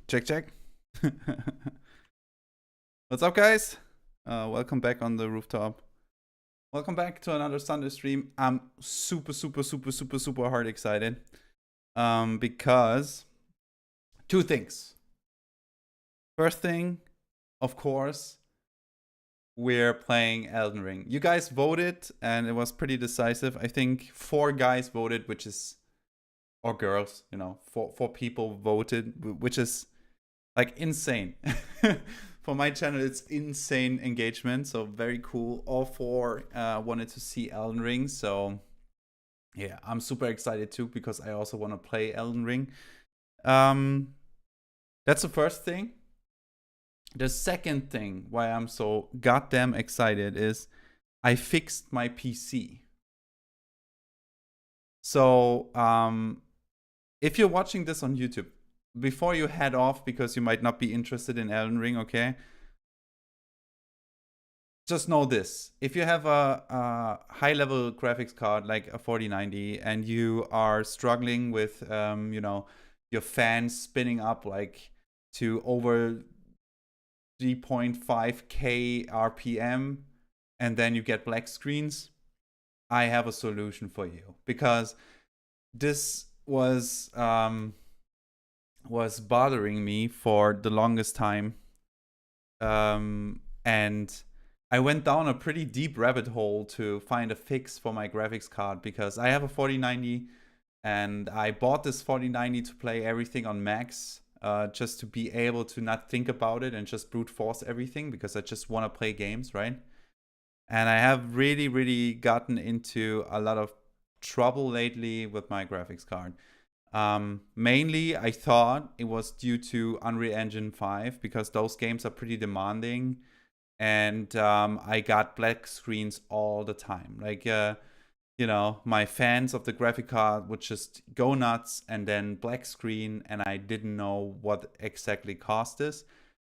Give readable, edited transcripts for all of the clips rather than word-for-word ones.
Check, check. What's up, guys? Welcome back on the rooftop. Welcome back to another Sunday stream. I'm super hard excited. Because two things. First thing, of course, we're playing Elden Ring. You guys voted, and it was pretty decisive. I think 4 guys voted, which is, or girls, you know, four people voted, which is like insane. For my channel, it's insane engagement, so very cool. All 4 wanted to see Elden Ring, so yeah, I'm super excited too because I also want to play Elden Ring. That's the first thing. The second thing why I'm so goddamn excited is I fixed my PC. So if you're watching this on YouTube, before you head off because you might not be interested in Elden Ring, okay? Just know this. If you have a high-level graphics card like a 4090 and you are struggling with, you know, your fans spinning up like to over 3.5K RPM and then you get black screens, I have a solution for you. Because this was bothering me for the longest time. And I went down a pretty deep rabbit hole to find a fix for my graphics card because I have a 4090 and I bought this 4090 to play everything on max, just to be able to not think about it and just brute force everything because I just want to play games, right? And I have really gotten into a lot of trouble lately with my graphics card. Mainly, I thought it was due to Unreal Engine 5 because those games are pretty demanding, and I got black screens all the time. Like, you know, my fans of the graphic card would just go nuts and then black screen, and I didn't know what exactly caused this.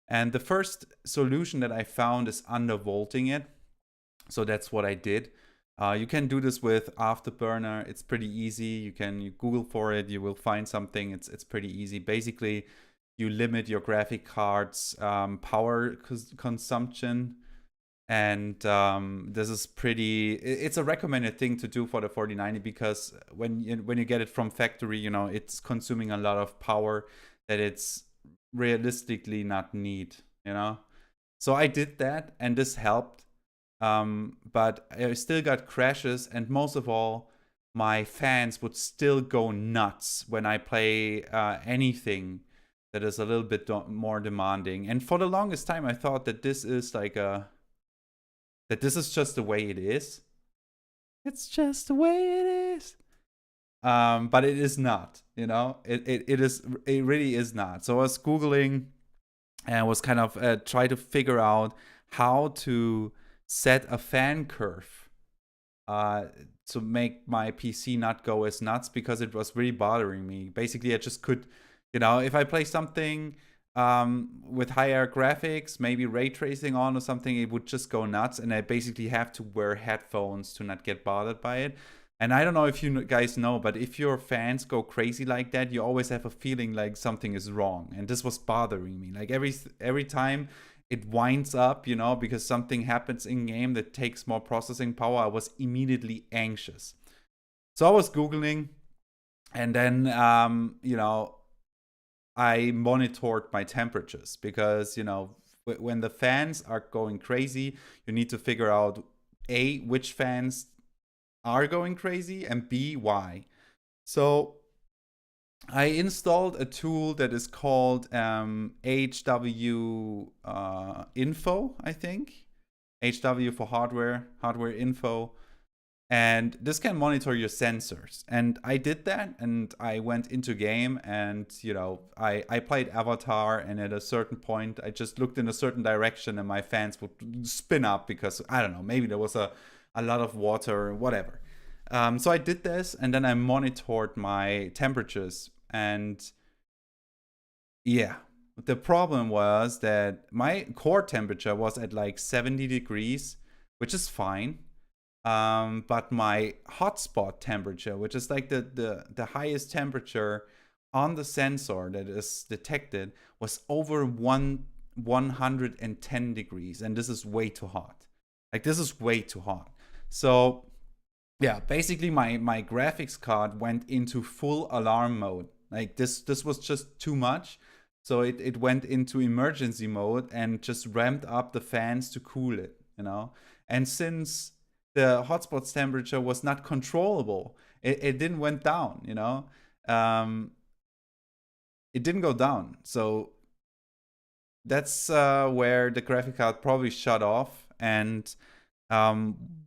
And the first solution that I found is undervolting it. So that's what I did. You can do this with Afterburner. It's pretty easy. You Google for it. You will find something. It's pretty easy. Basically, you limit your graphic card's power consumption, and this is pretty. It's a recommended thing to do for the 4090 because when you get it from factory, you know it's consuming a lot of power that it's realistically not need. You know, so I did that, and this helped. But I still got crashes, and most of all, my fans would still go nuts when I play anything that is a little bit more demanding. And for the longest time, I thought that this is like that this is just the way it is. It's just the way it is. But it is not. You know, it really is not. So I was googling and was kind of try to figure out how to set a fan curve to make my PC not go as nuts because it was really bothering me. Basically, I just could, you know, if I play something with higher graphics, maybe ray tracing on or something, it would just go nuts, and I basically have to wear headphones to not get bothered by it. And I don't know if you guys know, but if your fans go crazy like that, you always have a feeling like something is wrong. And this was bothering me. Like every time it winds up, you know, because something happens in game that takes more processing power, I was immediately anxious. So I was Googling, and then, you know, I monitored my temperatures because, you know, when the fans are going crazy, you need to figure out A, which fans are going crazy, and B, why. So I installed a tool that is called HW Info, I think. HW for hardware info. And this can monitor your sensors. And I did that, and I went into game, and, you know, I played Avatar, and at a certain point, I just looked in a certain direction, and my fans would spin up because, I don't know, maybe there was a lot of water or whatever. So I did this, and then I monitored my temperatures. And yeah, the problem was that my core temperature was at like 70 degrees, which is fine. But my hotspot temperature, which is like the highest temperature on the sensor that is detected was over 110 degrees, and this is way too hot. Like, this is way too hot. So yeah, basically my graphics card went into full alarm mode. Like, this was just too much. So it went into emergency mode and just ramped up the fans to cool it, you know? And since the hotspot's temperature was not controllable, it didn't went down, you know? It didn't go down. So that's where the graphic card probably shut off. And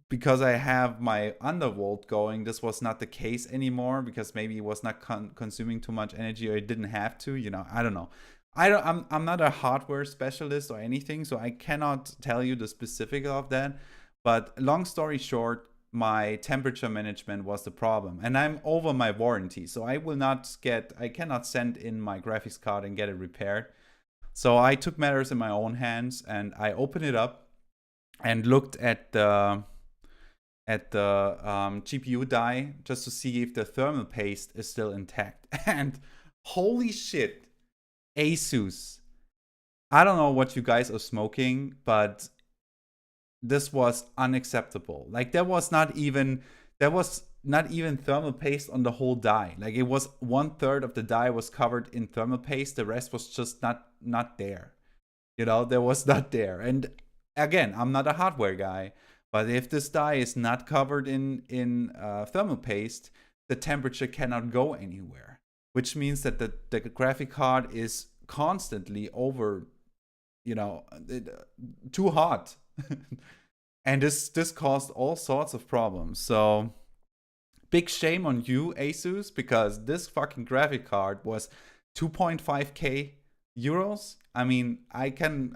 because I have my undervolt going, this was not the case anymore, because maybe it was not consuming too much energy, or it didn't have to, you know. I don't know. I'm not a hardware specialist or anything, so I cannot tell you the specific of that. But long story short, my temperature management was the problem, and I'm over my warranty, so I cannot send in my graphics card and get it repaired. So I took matters in my own hands, and I opened it up and looked at the GPU die just to see if the thermal paste is still intact. And holy shit, Asus, I don't know what you guys are smoking, but this was unacceptable. Like, there was not even thermal paste on the whole die. Like, it was 1/3 of the die was covered in thermal paste, the rest was just not there. You know, there was not there. And again, I'm not a hardware guy, but if this die is not covered in thermal paste, the temperature cannot go anywhere, which means that the graphic card is constantly over, you know, too hot. And this caused all sorts of problems. So big shame on you, Asus, because this fucking graphic card was 2.5k euros. I mean, I can,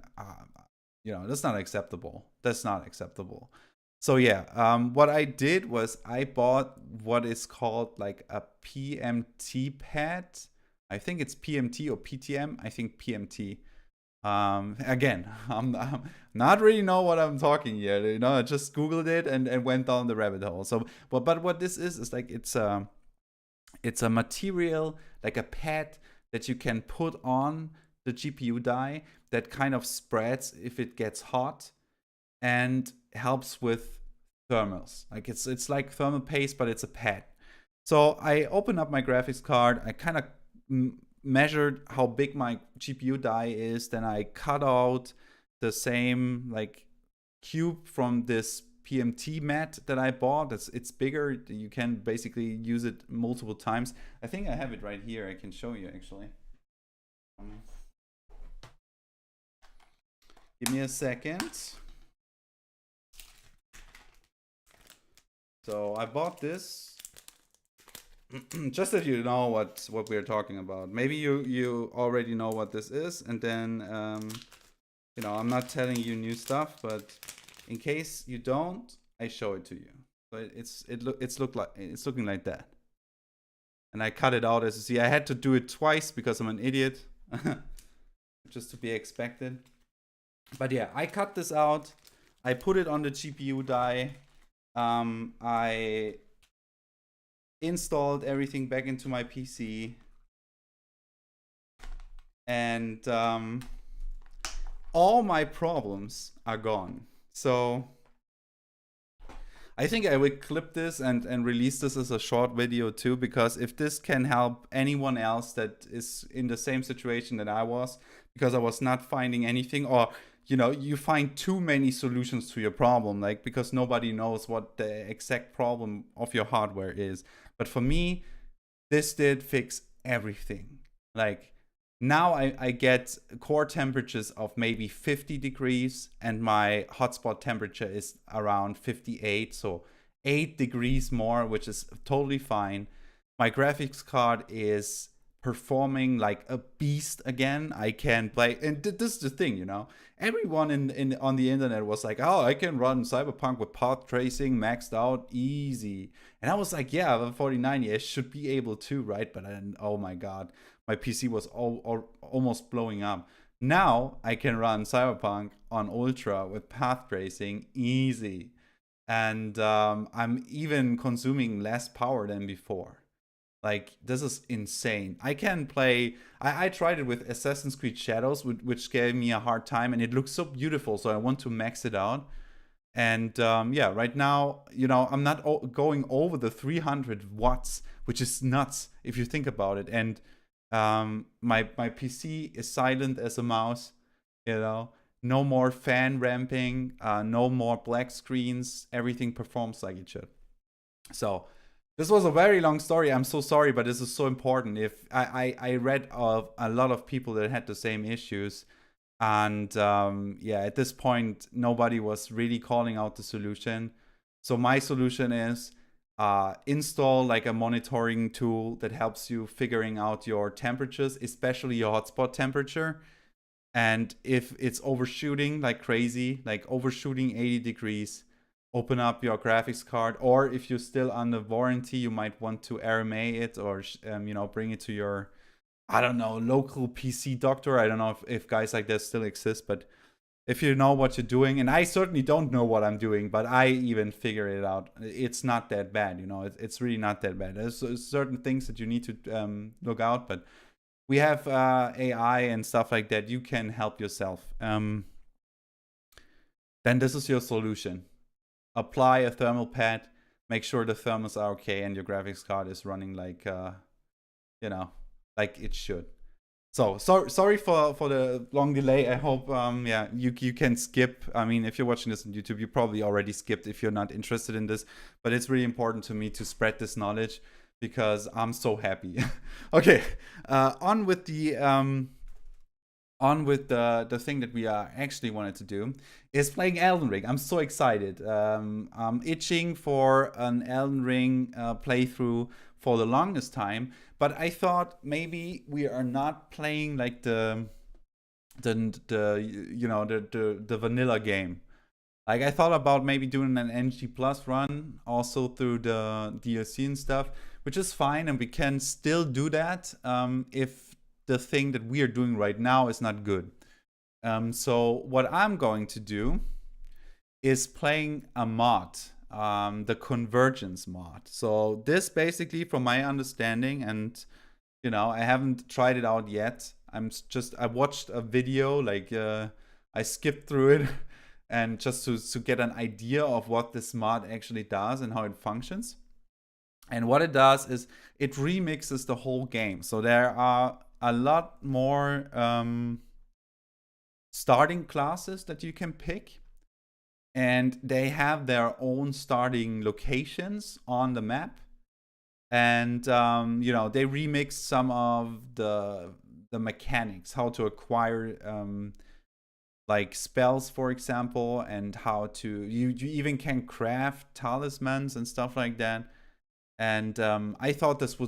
you know, that's not acceptable. That's not acceptable. So yeah, what I did was I bought what is called like a PMT pad. I think it's PMT or PTM. I think PMT. Again, I'm not really know what I'm talking yet. You know, I just Googled it and went down the rabbit hole. So, but what this is like, it's a material, like a pad that you can put on the GPU die that kind of spreads if it gets hot and helps with thermals. Like, it's like thermal paste, but it's a pad. So I opened up my graphics card. I kind of measured how big my GPU die is. Then I cut out the same like cube from this PMT mat that I bought. It's bigger. You can basically use it multiple times. I think I have it right here. I can show you actually. Give me a second. So I bought this. Just that you know what we're talking about. Maybe you already know what this is, and then you know, I'm not telling you new stuff, but in case you don't, I show it to you. So it's looking like that. And I cut it out, as you see. I had to do it twice because I'm an idiot. Just to be expected. But yeah, I cut this out. I put it on the GPU die. I installed everything back into my PC, and all my problems are gone. So I think I will clip this and release this as a short video too, because if this can help anyone else that is in the same situation that I was, because I was not finding anything, or you know, you find too many solutions to your problem, like, because nobody knows what the exact problem of your hardware is. But for me, this did fix everything. Like, now I get core temperatures of maybe 50 degrees, and my hotspot temperature is around 58. So 8 degrees more, which is totally fine. My graphics card is performing like a beast again. I can play, and this is the thing, you know, everyone on the internet was like, oh, I can run Cyberpunk with path tracing maxed out easy. And I was like, yeah, the 4090 I should be able to, right? But then, oh my god, my PC was almost blowing up. Now I can run Cyberpunk on Ultra with path tracing easy. And I'm even consuming less power than before. Like, this is insane. I can play... I tried it with Assassin's Creed Shadows, which gave me a hard time, and it looks so beautiful, so I want to max it out. And yeah, right now, you know, I'm not going over the 300 watts, which is nuts if you think about it. And my PC is silent as a mouse, you know. No more fan ramping, no more black screens. Everything performs like it should. So this was a very long story. I'm so sorry, but this is so important. If I read of a lot of people that had the same issues, and yeah, at this point, nobody was really calling out the solution. So my solution is install like a monitoring tool that helps you figuring out your temperatures, especially your hotspot temperature. And if it's overshooting like crazy, like overshooting 80 degrees, open up your graphics card. Or if you're still under warranty, you might want to RMA it, or you know, bring it to your, I don't know, local PC doctor. I don't know if guys like this still exist, but if you know what you're doing, and I certainly don't know what I'm doing, but I even figure it out. It's not that bad, you know. It's really not that bad. There's certain things that you need to look out, but we have AI and stuff like that. You can help yourself. Then this is your solution. Apply a thermal pad. Make sure the thermals are okay and your graphics card is running like, you know, like it should. So sorry for the long delay. I hope yeah, you can skip. I mean, if you're watching this on YouTube, you probably already skipped if you're not interested in this. But it's really important to me to spread this knowledge, because I'm so happy. Okay, on with the thing that we actually wanted to do is playing Elden Ring. I'm so excited. I'm itching for an Elden Ring playthrough for the longest time, but I thought maybe we are not playing like the you know, the vanilla game. Like, I thought about maybe doing an NG Plus run also through the DLC and stuff, which is fine, and we can still do that if the thing that we are doing right now is not good. So what I'm going to do is playing a mod, the Convergence mod. So this basically, from my understanding, and you know, I haven't tried it out yet. I watched a video, like I skipped through it and just to get an idea of what this mod actually does and how it functions. And what it does is it remixes the whole game. So there are a lot more starting classes that you can pick, and they have their own starting locations on the map. And you know, they remix some of the mechanics, how to acquire like spells, for example, and how to you even can craft talismans and stuff like that. And I thought this will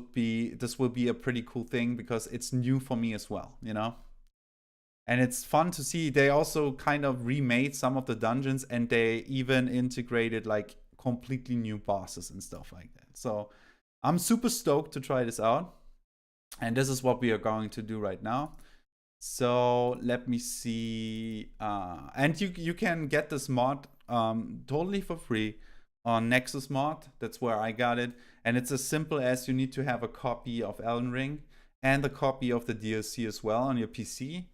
be a pretty cool thing, because it's new for me as well, you know. And it's fun to see. They also kind of remade some of the dungeons, and they even integrated like completely new bosses and stuff like that. So I'm super stoked to try this out, and this is what we are going to do right now. So let me see. And you can get this mod totally for free on Nexus Mod. That's where I got it. And it's as simple as you need to have a copy of Elden Ring and a copy of the DLC as well on your PC.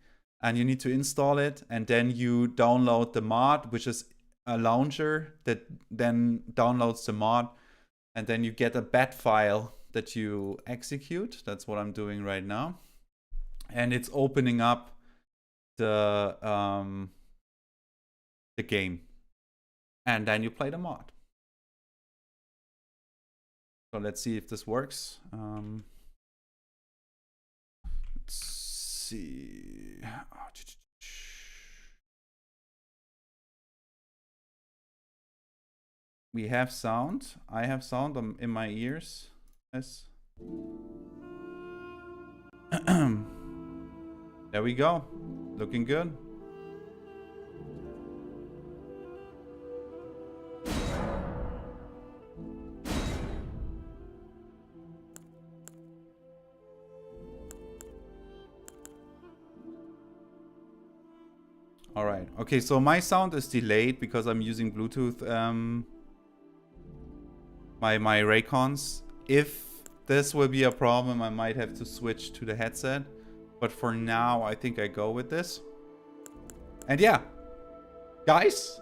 And you need to install it, and then you download the mod, which is a launcher that then downloads the mod. And then you get a bat file that you execute. That's what I'm doing right now. And it's opening up the game. And then you play the mod. So let's see if this works. Let's see. We have sound. I have sound in my ears. Yes. There we go. Looking good. All right. Okay, so my sound is delayed because I'm using Bluetooth. My Raycons. If this will be a problem. I might have to switch to the headset. But for now, I think I go with this. And yeah, guys,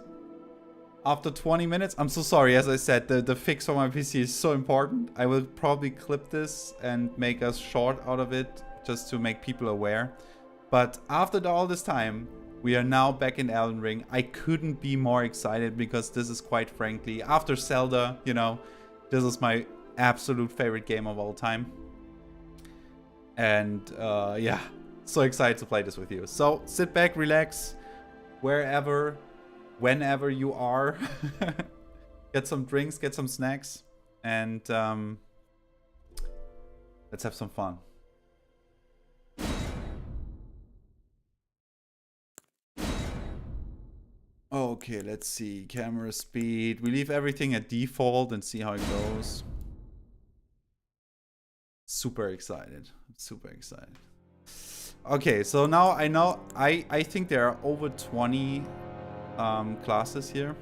after 20 minutes, I'm so sorry. As I said, the fix for my PC is so important. I will probably clip this and make a short out of it just to make people aware. But after all this time, we are now back in Elden Ring. I couldn't be more excited because this is, quite frankly, after Zelda, you know, this is my absolute favorite game of all time. And yeah, so excited to play this with you. So sit back, relax, wherever, whenever you are. Get some drinks, get some snacks, and let's have some fun. Okay, let's see. Camera speed. We leave everything at default and see how it goes. Super excited. Super excited. Okay, so now I know I think there are over 20 classes here.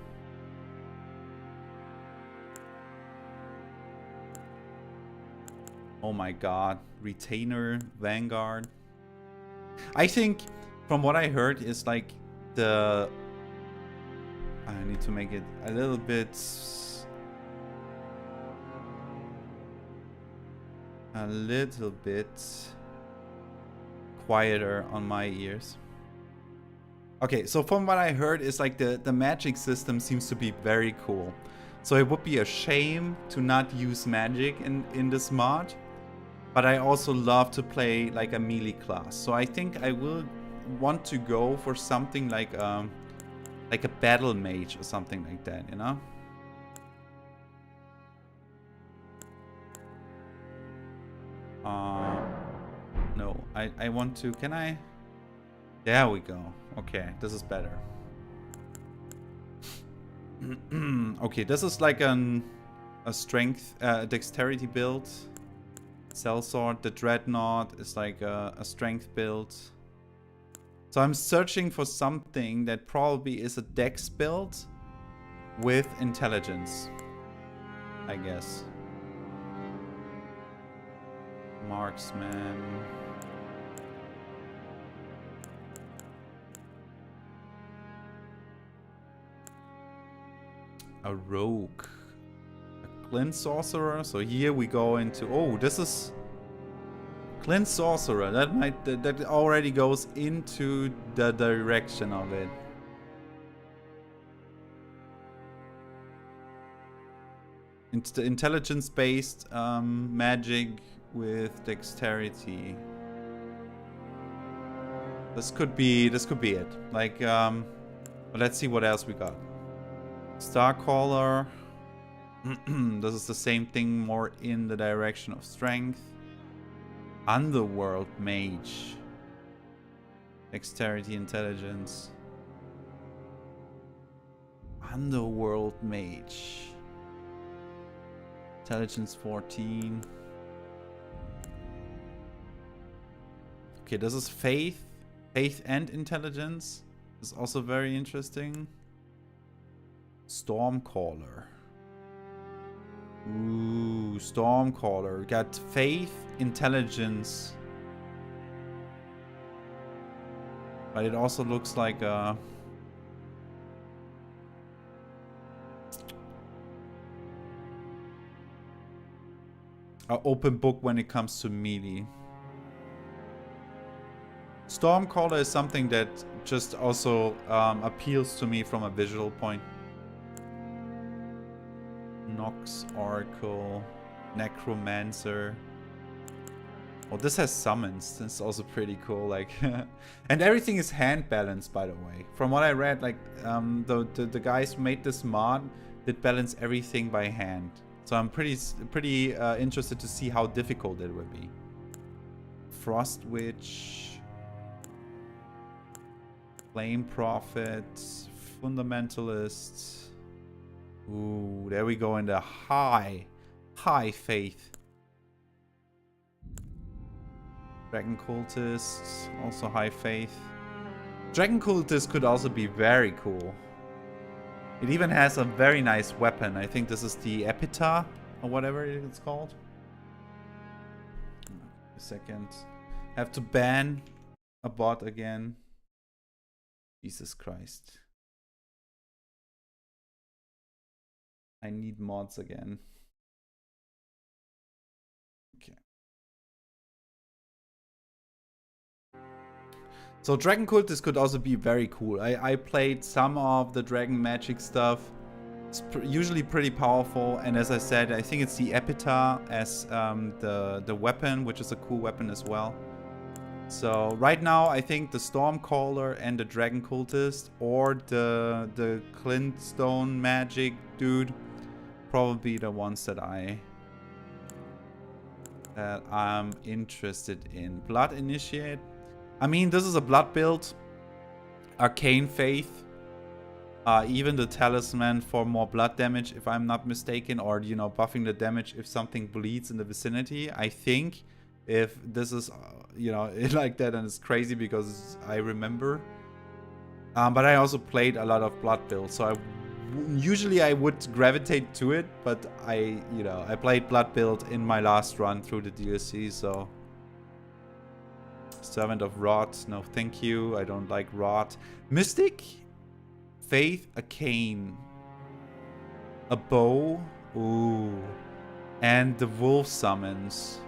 Oh my god. Retainer, Vanguard. I think from what I heard is like the... I need to make it a little bit quieter on my ears. Okay, so from what I heard is like the magic system seems to be very cool. So it would be a shame to not use magic in this mod. But I also love to play like a melee class. So I think I will want to go for something like a battle mage or something like that, you know? No, I want to, can I? There we go. Okay, this is better. Okay, this is like a strength, dexterity build. Sellsword, the Dreadnought is like a strength build. So I'm searching for something that probably is a dex build with intelligence, I guess. Marksman. A rogue. A Glint Sorcerer. So here we go into... Oh, this is... Glint Sorcerer. That already goes into the direction of it. It's the intelligence-based magic with dexterity. This could be it. Like, but let's see what else we got. Starcaller. This is the same thing, more in the direction of strength. Underworld Mage. Dexterity, intelligence. Underworld Mage. Intelligence 14. Okay, this is faith. Faith and intelligence. This is also very interesting. Stormcaller. Ooh, Stormcaller. Got faith, intelligence. But it also looks like a... open book when it comes to melee. Stormcaller is something that just also appeals to me from a visual point. Nox Oracle, Necromancer. Oh, this has summons. This is also pretty cool. Like, and everything is hand balanced, by the way. From what I read, like the guys who made this mod did balance everything by hand. So I'm pretty interested to see how difficult it will be. Frost Witch, Flame Prophet, Fundamentalist. Ooh, there we go in the high faith. Dragon Cultist, also high faith. Dragon Cultist could also be very cool. It even has a very nice weapon. I think this is the Epitaph or whatever it's called. second. Have to ban a bot again. Jesus Christ. I need mods again. Okay. So Dragon Cultist could also be very cool. I played some of the Dragon Magic stuff. It's usually pretty powerful, and as I said, I think it's the Epita as the weapon, which is a cool weapon as well. So right now, I think the Stormcaller and the Dragon Cultist, or the Clintstone Magic dude, probably the ones that I'm interested in. Blood Initiate. I mean, this is a blood build. Arcane Faith. Even the Talisman for more blood damage, if I'm not mistaken, or, you know, buffing the damage if something bleeds in the vicinity. I think if this is, you know, like that, and it's crazy because I remember. But I also played a lot of blood builds, so usually I would gravitate to it, but I played blood build in my last run through the DLC, so. Servant of Rot, no thank you, I don't like Rot. Mystic? Faith, a cane, a bow, ooh, and the wolf summons.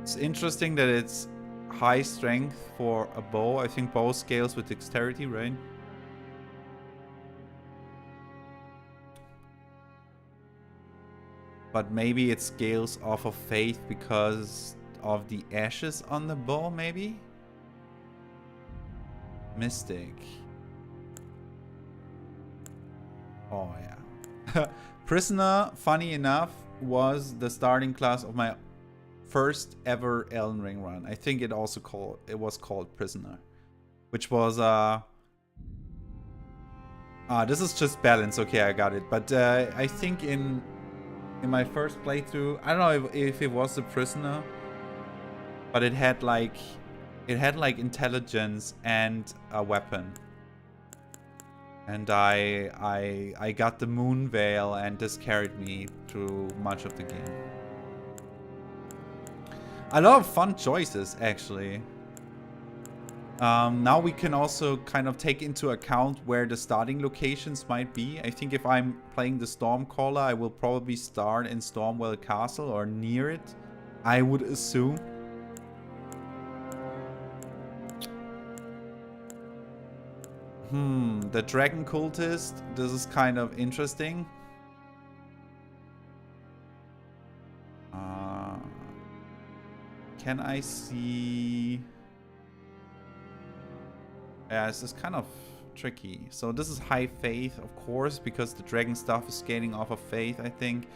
It's interesting that it's high strength for a bow. I think bow scales with dexterity, right? But maybe it scales off of faith because of the ashes on the bow, maybe? Mystic. Oh yeah. Prisoner, funny enough, was the starting class of my first ever Elden Ring run. I think it was called Prisoner, which was this is just balance. Okay, I got it. But I think in my first playthrough, I don't know if it was the Prisoner, but it had like intelligence and a weapon. And I got the Moon Veil, and this carried me through much of the game. A lot of fun choices, actually. Now we can also kind of take into account where the starting locations might be. I think if I'm playing the Stormcaller, I will probably start in Stormwell Castle or near it, I would assume. The Dragon Cultist. This is kind of interesting. Can I see... Yeah, this is kind of tricky. So this is high faith, of course, because the dragon stuff is scaling off of faith, I think.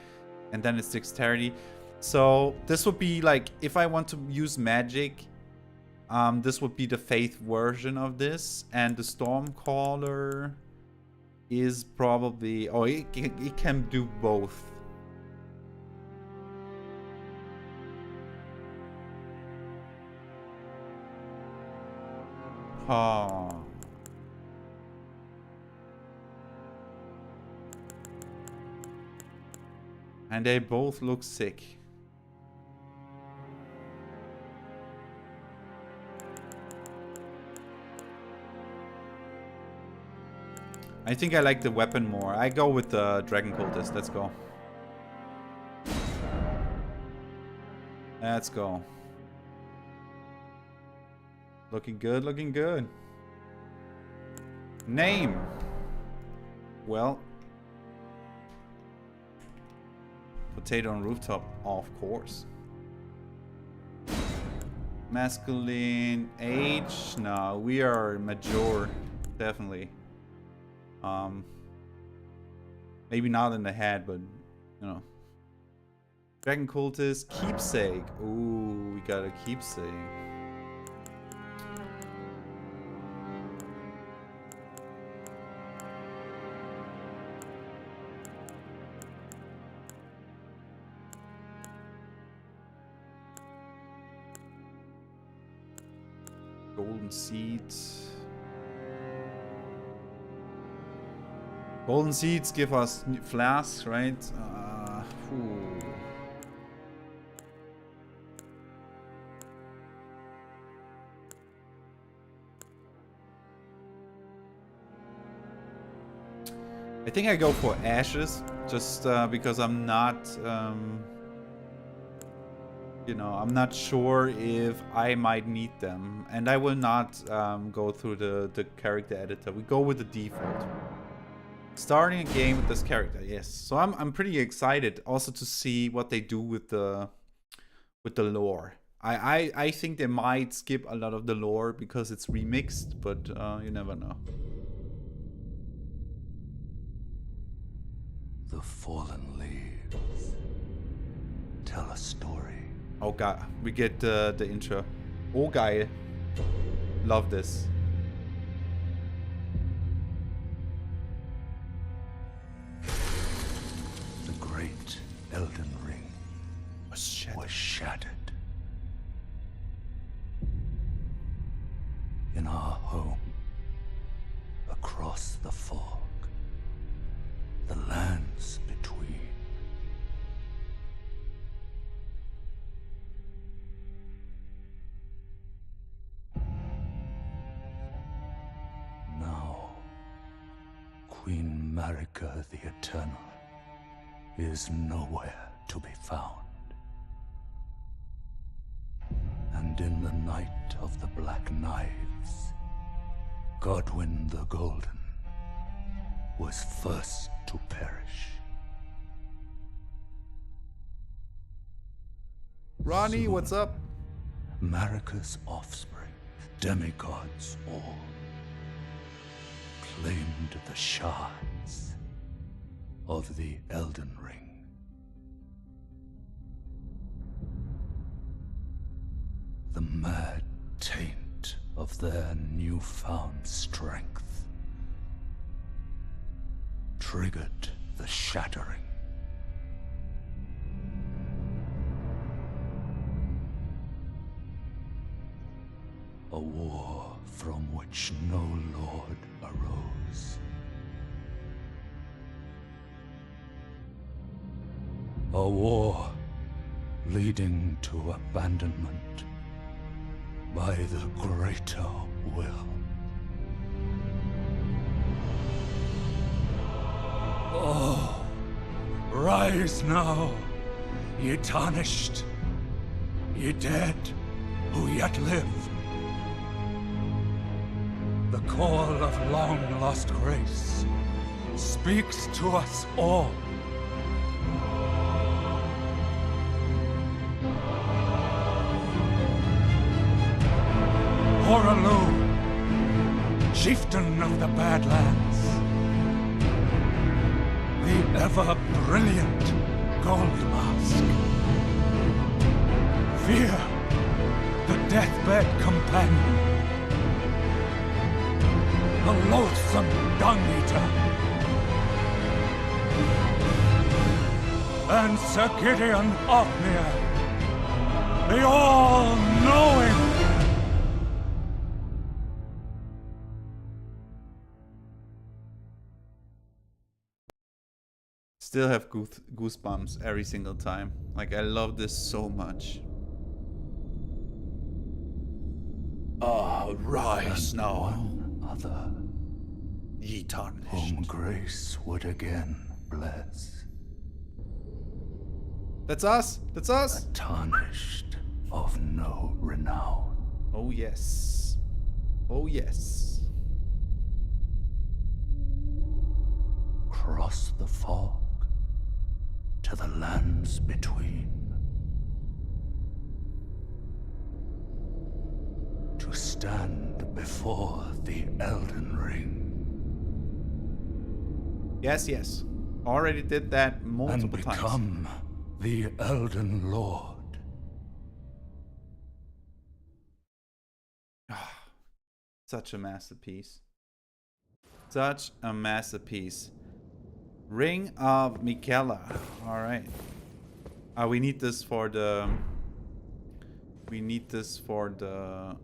And then it's dexterity. So this would be like, if I want to use magic, this would be the faith version of this. And the Stormcaller is probably... Oh, it can do both. Oh. And they both look sick. I think I like the weapon more. I go with the Dragon Cultist. Let's go. Let's go. Looking good, looking good. Name. Well. Potato on rooftop, of course. Masculine. Age. No, we are mature. Definitely. Maybe not in the head, but, you know. Dragon Cultist. Keepsake. Ooh, we got a keepsake. Golden seeds. Golden seeds give us flasks, right? I think I go for ashes, just because I'm not, you know, I'm not sure if I might need them. And I will not go through the character editor. We go with the default. Starting a game with this character, yes. So I'm pretty excited also to see what they do with the lore. I think they might skip a lot of the lore because it's remixed, but you never know. The fallen leaves tell a story. Oh god, we get the intro. Oh geil. Love this. The great Elden Ring was shattered. In our home, across the fog, the lands between. Now, Queen Marika the Eternal is nowhere to be found. And in the night of the Black Knives, Godwyn the Golden was first to perish. Ronnie, Soon, what's up? Marika's offspring, demigods all, claimed the shards of the Elden Ring. The mad taint of their newfound strength triggered the shattering. A war from which no lord arose. A war leading to abandonment by the greater will. Oh, rise now, ye tarnished, ye dead who yet live. The call of long-lost grace speaks to us all. Horalu, chieftain of the Badlands, the ever-brilliant Gold Mask. Fear, the deathbed companion, the loathsome dung-eater, and Sir Gideon Ofnir, the all-knowing. Still have goosebumps every single time. Like, I love this so much. Rise now, One other ye tarnished. whom grace would again bless. That's us! That's us! Tarnished of no renown. Oh yes. Oh yes. Cross the fog to the lands between. To stand before the Elden Ring. Yes, yes. Already did that multiple And times. become the Elden Lord. Such a masterpiece. Such a masterpiece. Ring of Mikela. Alright. We need this for the... We need this for the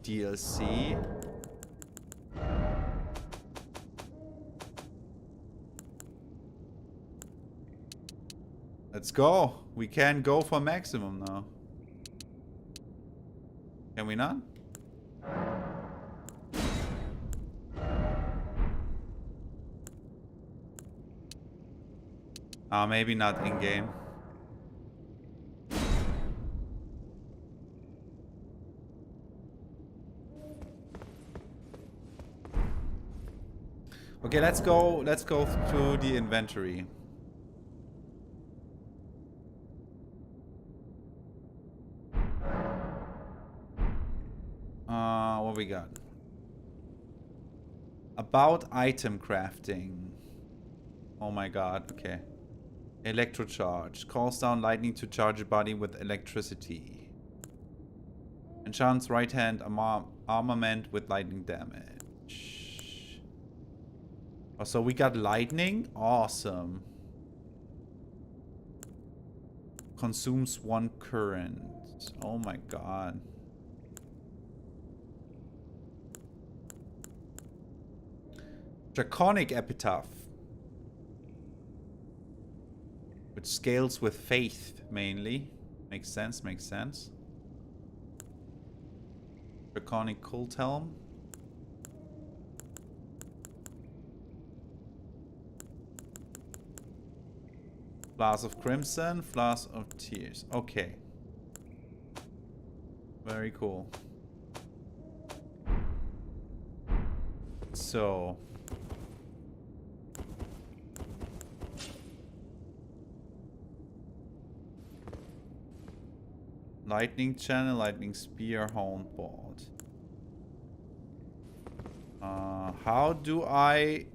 DLC. Let's go. We can go for maximum now. Can we not? Maybe not in-game. Okay, let's go through the inventory. What we got? About item crafting. Oh my god, okay. Electrocharge. Calls down lightning to charge a body with electricity. Enchants right hand armament with lightning damage. Oh, so we got lightning? Awesome. Consumes 1 current. Oh my god. Draconic Epitaph. Which scales with faith, mainly. Makes sense, makes sense. Draconic Cult Helm. Flask of Crimson, Flask of Tears. Okay. Very cool. So... Lightning Channel, Lightning Spear, Horn Board. How do I...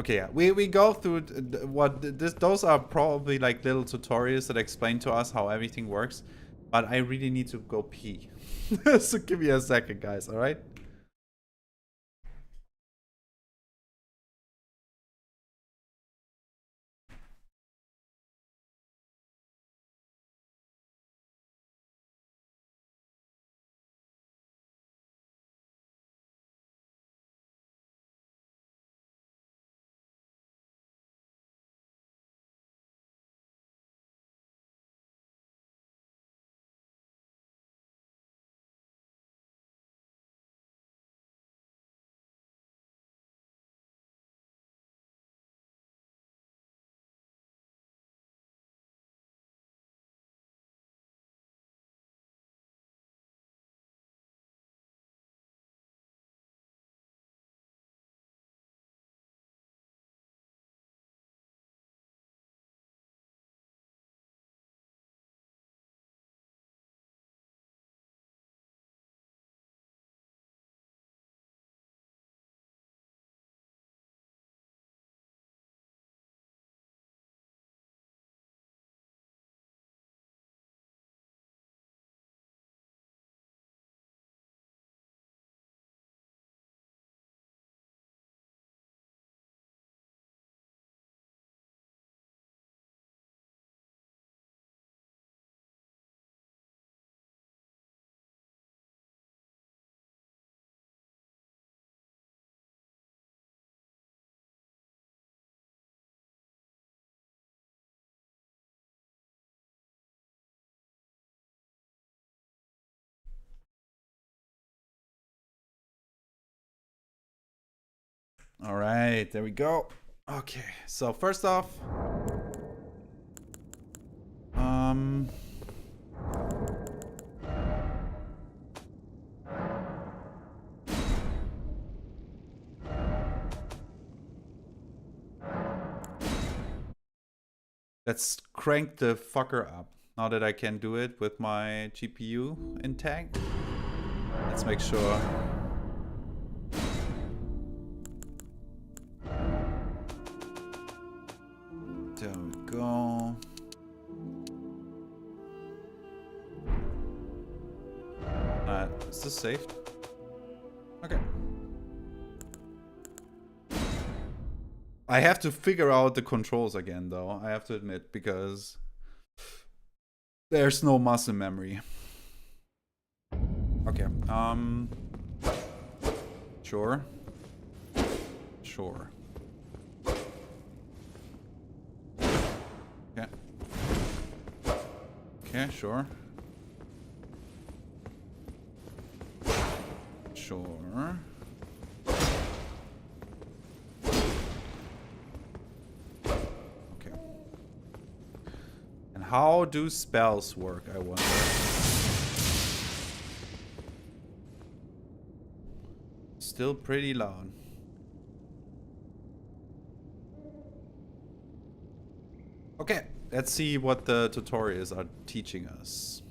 Okay, yeah. We go through those are probably like little tutorials that explain to us how everything works. But I really need to go pee. So give me a second, guys, alright? Alright, there we go. Okay, so first off... Let's crank the fucker up. Now that I can do it with my GPU intact. Let's make sure. There we go. Is this saved? Okay. I have to figure out the controls again, though. I have to admit, because there's no muscle memory. Okay. Sure. Sure. Okay. Okay, sure. Sure. how do spells work, I wonder? Still pretty loud. Okay, let's see what the tutorials are teaching us.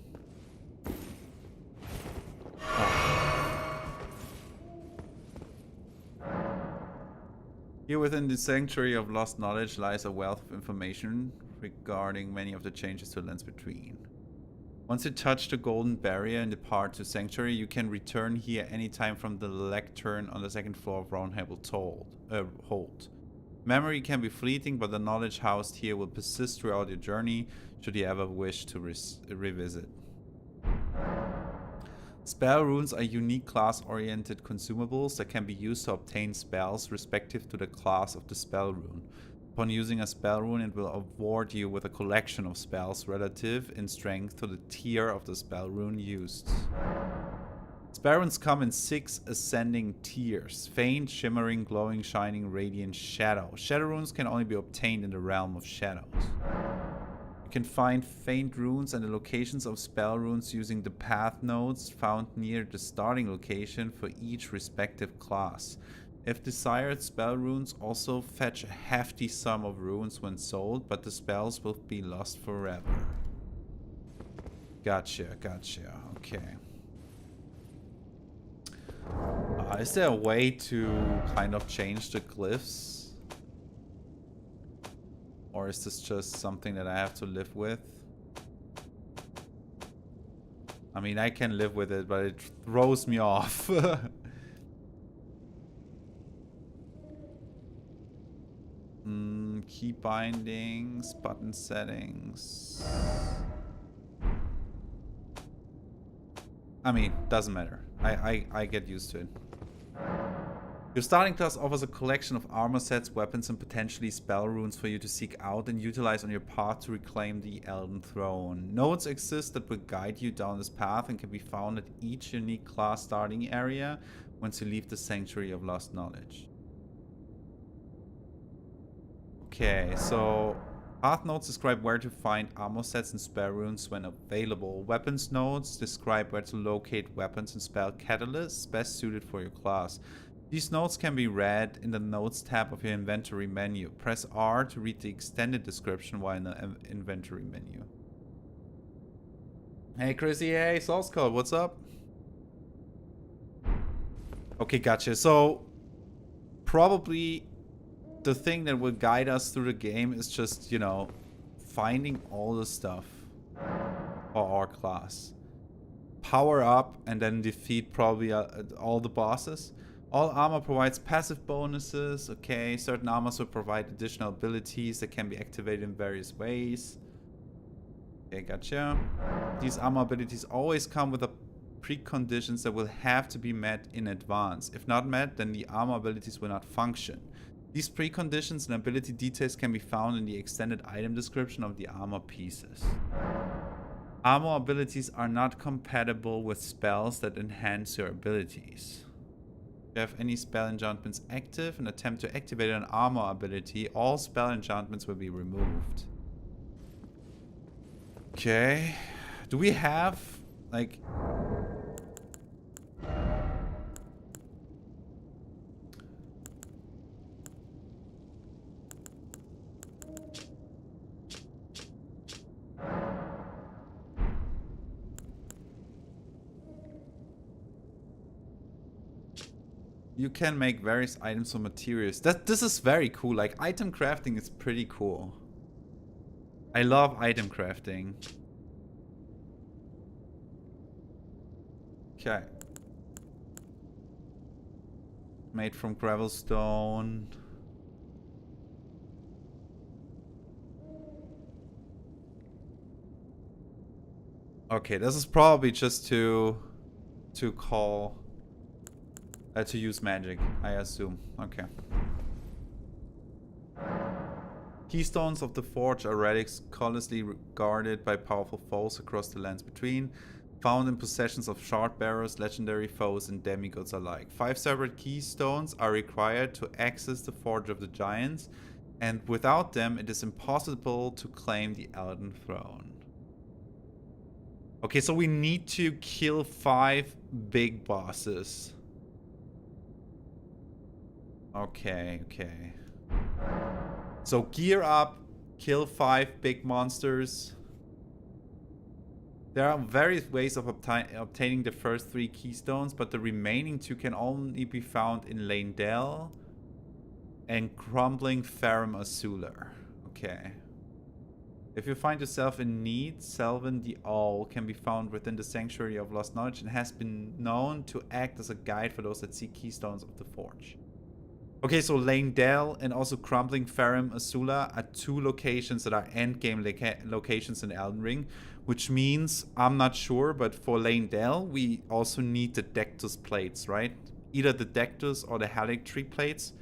Here within the Sanctuary of Lost Knowledge lies a wealth of information regarding many of the changes to Lands Between. Once you touch the golden barrier and depart to Sanctuary, you can return here anytime from the lectern on the second floor of Roundtable Hold. Memory can be fleeting, but the knowledge housed here will persist throughout your journey, should you ever wish to revisit. Spell runes are unique class-oriented consumables that can be used to obtain spells respective to the class of the spell rune. Upon using a spell rune, it will award you with a collection of spells relative in strength to the tier of the spell rune used. Spell runes come in 6 ascending tiers: faint, shimmering, glowing, shining, radiant, shadow. Shadow runes can only be obtained in the realm of shadows. You can find faint runes and the locations of spell runes using the path nodes found near the starting location for each respective class. If desired, spell runes also fetch a hefty sum of runes when sold, but the spells will be lost forever. Gotcha, gotcha. Okay. Is there a way to kind of change the glyphs? Or is this just something that I have to live with? I mean, I can live with it, but it throws me off. Key bindings, button settings. I mean, doesn't matter. I get used to it. Your starting class offers a collection of armor sets, weapons, and potentially spell runes for you to seek out and utilize on your path to reclaim the Elden Throne. Nodes exist that will guide you down this path and can be found at each unique class starting area once you leave the Sanctuary of Lost Knowledge. Okay, so path nodes describe where to find armor sets and spell runes when available. Weapons nodes describe where to locate weapons and spell catalysts best suited for your class. These notes can be read in the Notes tab of your inventory menu. Press R to read the extended description while in the inventory menu. Hey Chrissy, hey Soulslike, what's up? Okay, gotcha. So, probably the thing that will guide us through the game is just, you know, finding all the stuff for our class. Power up and then defeat probably all the bosses. All armor provides passive bonuses. Okay, certain armors will provide additional abilities that can be activated in various ways. Okay, gotcha. These armor abilities always come with a preconditions that will have to be met in advance. If not met, then the armor abilities will not function. These preconditions and ability details can be found in the extended item description of the armor pieces. Armor abilities are not compatible with spells that enhance your abilities. If you have any spell enchantments active and attempt to activate an armor ability, all spell enchantments will be removed. Okay. Do we have, like... You can make various items or materials. This is very cool. Like, item crafting is pretty cool. I love item crafting. Okay. Made from gravelstone. Okay, this is probably just to call... to use magic, I assume. Okay. Keystones of the Forge are relics callously guarded by powerful foes across the lands between, found in possessions of shard bearers, legendary foes, and demigods alike. 5 separate keystones are required to access the Forge of the Giants. And without them, it is impossible to claim the Elden Throne. Okay, so we need to kill 5 big bosses. Okay, okay. So gear up, kill 5 big monsters. There are various ways of obtaining the first 3 keystones, but the remaining 2 can only be found in Leyndell and Crumbling Farum Azula. Okay. If you find yourself in need, Selvin the Owl can be found within the Sanctuary of Lost Knowledge and has been known to act as a guide for those that seek keystones of the Forge. Okay, so Leyndell and also Crumbling Farum Azula are 2 locations that are endgame locations in Elden Ring, which means, I'm not sure, but for Leyndell, we also need the Dectus plates, right? Either the Dectus or the Halictree plates.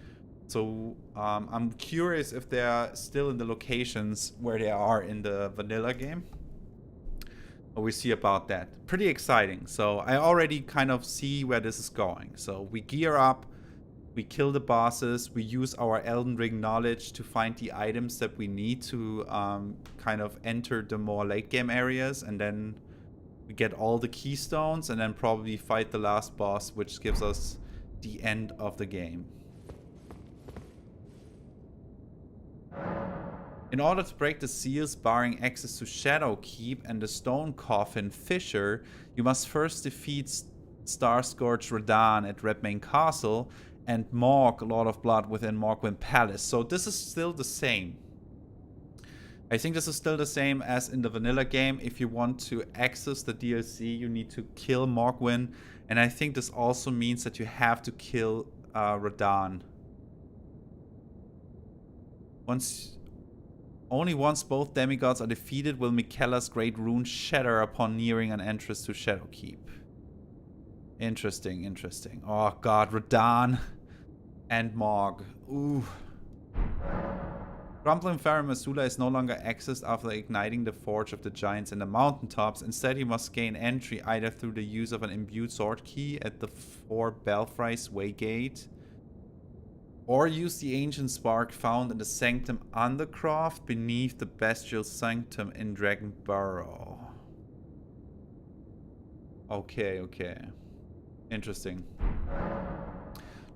So I'm curious if they are still in the locations where they are in the vanilla game. But we see about that. Pretty exciting. So I already kind of see where this is going. So we gear up, we kill the bosses, we use our Elden Ring knowledge to find the items that we need to kind of enter the more late game areas, and then we get all the keystones and then probably fight the last boss, which gives us the end of the game. In order to break the seals barring access to Shadowkeep and the Stone Coffin Fissure, you must first defeat Star-Scourge Radahn at Redmane Castle and Morg, Lord of Blood, within Morgwind Palace. So this is still the same. I think this is still the same as in the vanilla game. If you want to access the DLC, you need to kill Morgwind. And I think this also means that you have to kill Radahn. Only once both demigods are defeated will Mikella's great rune shatter upon nearing an entrance to Shadowkeep. Interesting, interesting. Oh god, Radahn and Morg. Ooh. Crumbling Farum Azula is no longer accessed after igniting the Forge of the Giants in the mountaintops. Instead, you must gain entry either through the use of an imbued sword key at the 4 Belfries Waygate, or use the ancient spark found in the Sanctum Undercroft beneath the Bestial Sanctum in Dragonburrow. Okay, okay. Interesting.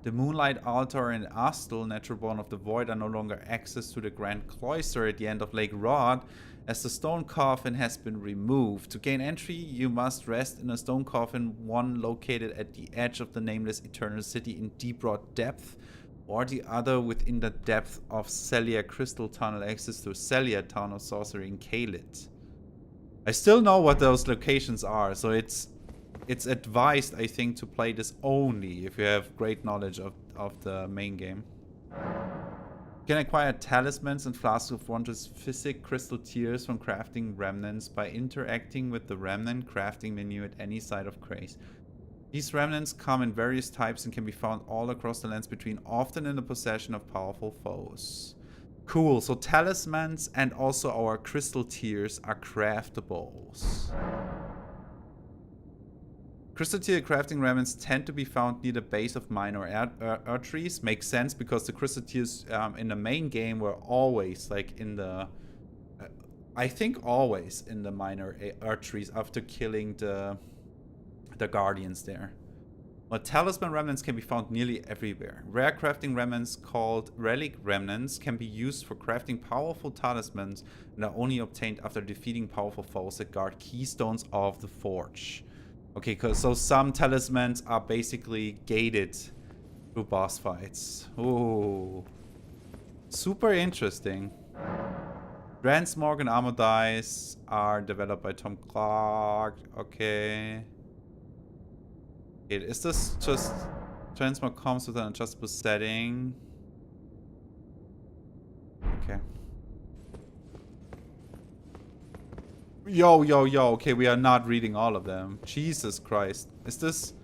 The Moonlight Altar in Astul, natural born of the Void, are no longer access to the Grand Cloister at the end of Lake Rod, as the Stone Coffin has been removed. To gain entry, you must rest in a Stone Coffin, one located at the edge of the Nameless Eternal City in Deep Rot Depth, or the other within the depth of Celia Crystal Tunnel, access to Celia Town of Sorcery in Caelid. I still know what those locations are, so it's advised, I think, to play this only if you have great knowledge of the main game. You can acquire talismans and flasks of wondrous physic crystal tears from crafting remnants by interacting with the remnant crafting menu at any site of Craze. These remnants come in various types and can be found all across the lands between, often in the possession of powerful foes. Cool, so talismans and also our crystal tears are craftables. Crystal tier crafting remnants tend to be found near the base of minor earth trees. Makes sense because the crystal tiers in the main game were always like in the... I think always in the minor earth trees after killing the guardians there. But talisman remnants can be found nearly everywhere. Rare crafting remnants called relic remnants can be used for crafting powerful talismans and are only obtained after defeating powerful foes that guard keystones of the Forge. Okay, so some talismans are basically gated through boss fights. Ooh. Super interesting. Transmog and Armor Dice are developed by Tom Clark. Okay. Is this just... Transmog comes with an adjustable setting. Okay. Yo. Okay, we are not reading all of them. Jesus Christ. Is this...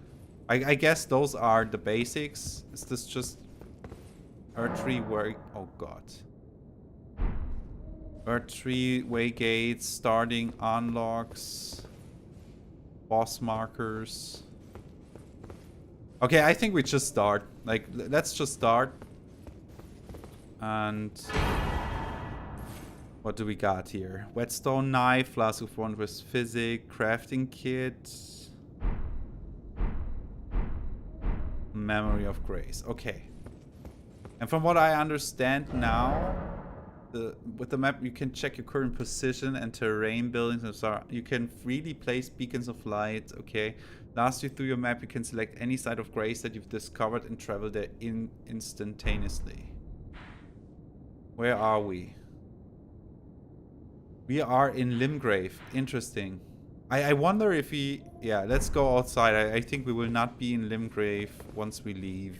I guess those are the basics. Is this just... Earth-tree work... Oh god. Earth-tree waygates, starting unlocks, boss markers. Okay, I think we just start. Like, let's just start. And what do we got here? Whetstone knife, flask of wondrous physic, crafting kit, memory of grace. Okay. And from what I understand now, with the map you can check your current position and terrain, buildings and so on. You can freely place beacons of light. Okay. Last you through your map, you can select any site of grace that you've discovered and travel there instantaneously. Where are we? We are in Limgrave. Interesting. I wonder if we... Yeah, let's go outside. I think we will not be in Limgrave once we leave.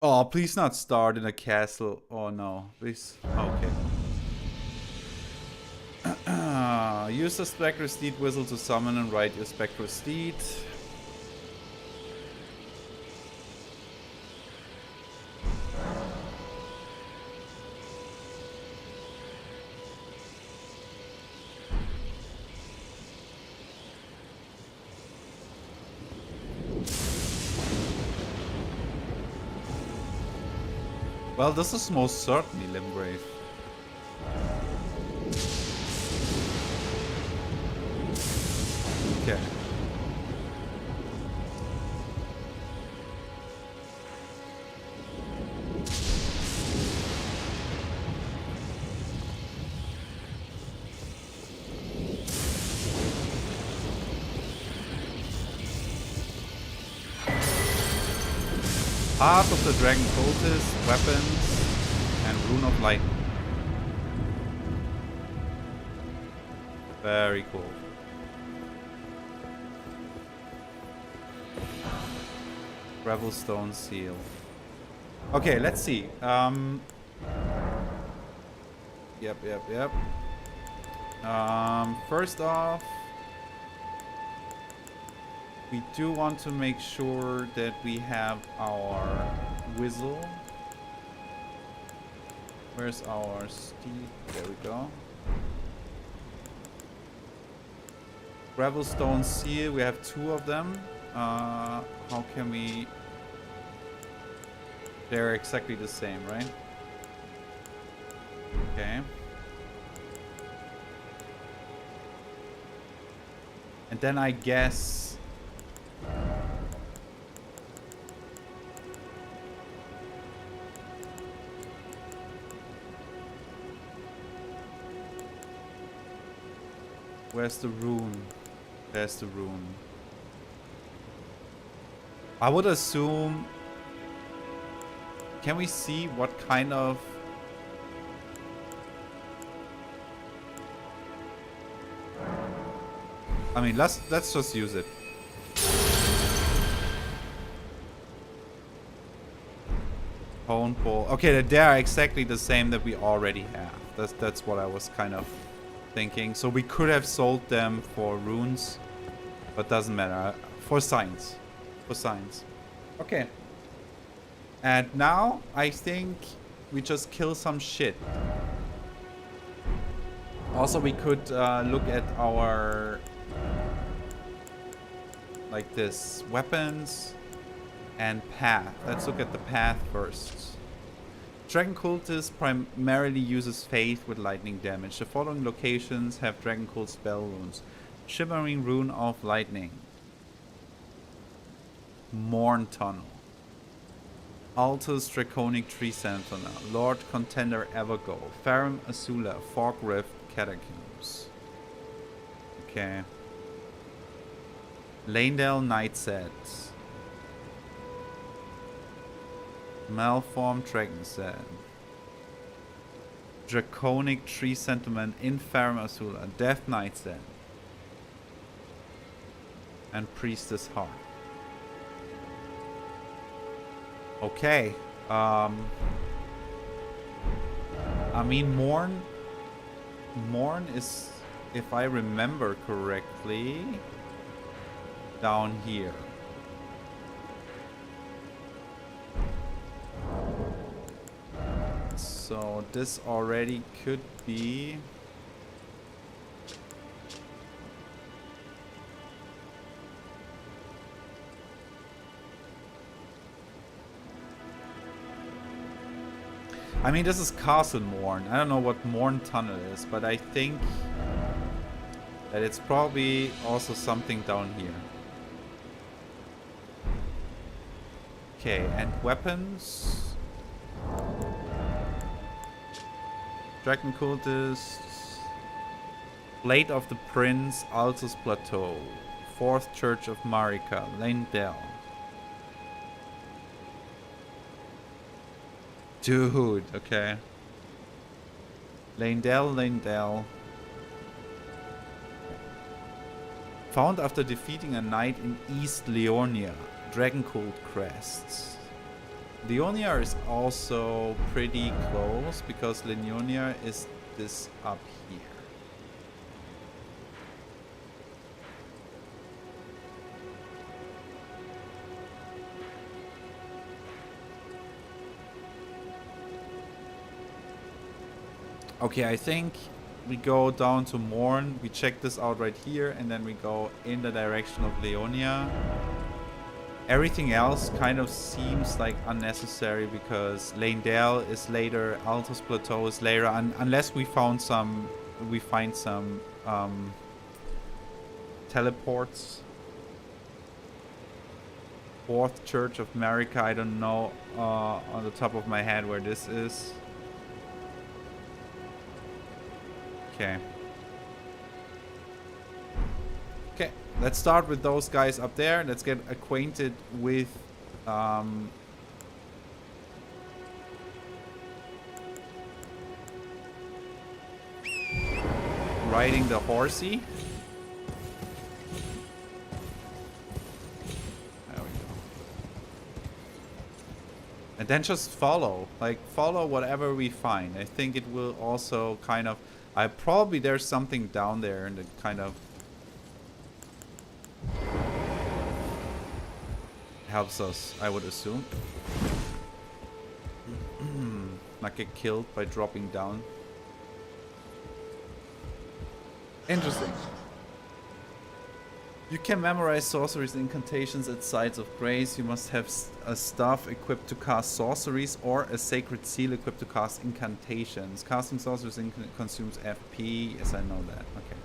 Oh, please not start in a castle. Oh no, please. Okay. Use the Spectral Steed whistle to summon and ride your Spectral Steed. Well, this is most certainly Limgrave. Okay. Heart of the Dragon Cultist, weapons, and Rune of Lightning. Very cool. Gravelstone Seal. Okay, let's see. Yep. First off, we do want to make sure that we have our whistle. Where's our steed? There we go. Gravelstone Seal, we have 2 of them. How can we... They're exactly the same, right? Okay. And then I guess... Where's the rune? There's the rune. I would assume... Can we see what kind of... I mean, let's just use it. Bone ball. Okay, they are exactly the same that we already have. That's what I was kind of thinking. So we could have sold them for runes, but doesn't matter. For science. For science. Okay. And now I think we just kill some shit. Also, we could look at our... like this. Weapons and path. Let's look at the path first. Dragon Cultist primarily uses faith with lightning damage. The following locations have Dragon Cult spell runes. Shimmering Rune of Lightning. Morn Tunnel. Altus Draconic Tree Sentinel. Lord Contender Evergo. Farum Azula. Fog Rift Catacombs. Okay. Lanedale Night Set. Malformed Dragon Set. Draconic Tree Sentiment in Farum Azula. Death Knight Set. And Priestess Heart. Okay. I mean, Morn is, if I remember correctly, down here. So this already could be I mean, this is Castle Morn. I don't know what Morn Tunnel is, but I think that it's probably also something down here. Okay, and weapons. Dragon Cultists. Blade of the Prince, Altus Plateau. 4th Church of Marika, Leyndell. Dude, okay. Leyndell. Found after defeating a knight in East Leonia. Dragon Cult crests. Leonia is also pretty close because Leonia is this up here. Okay, I think we go down to Morn, we check this out right here, and then we go in the direction of Leonia. Everything else kind of seems like unnecessary because Leyndell is later, Altus Plateau is later, unless we find some teleports. 4th Church of Marika, I don't know on the top of my head where this is. Okay. Okay, let's start with those guys up there. Let's get acquainted with riding the horsey. There we go. And then just follow. Like, follow whatever we find. I think it will also kind of... probably there's something down there and it kind of helps us, I would assume. Not get killed by dropping down. Interesting. You can memorize sorceries, incantations at sites of grace. You must have a staff equipped to cast sorceries or a sacred seal equipped to cast incantations. Casting sorceries consumes FP. Yes, I know that. Okay.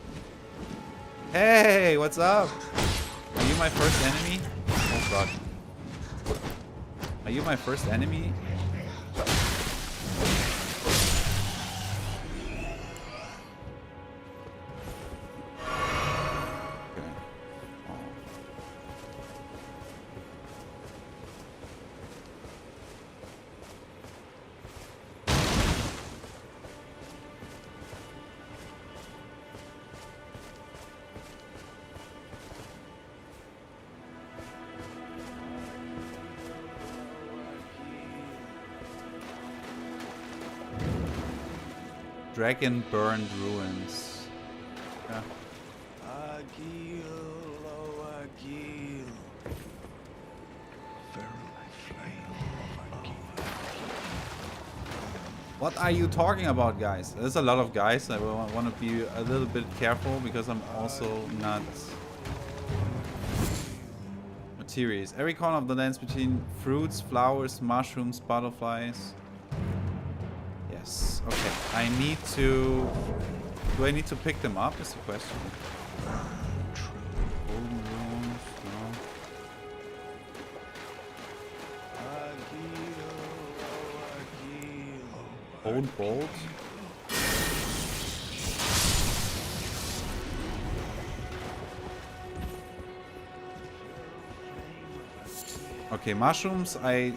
Hey, what's up? Are you my first enemy? Oh god. Are you my first enemy? Dragon Burned Ruins. Yeah. What are you talking about, guys? There's a lot of guys. I want to be a little bit careful because I'm also not... Materials. Every corner of the lands between fruits, flowers, mushrooms, butterflies. Yes. Okay. I need to... Do I need to pick them up is the question. Golden runes, no. Old bolt. Okay, mushrooms, I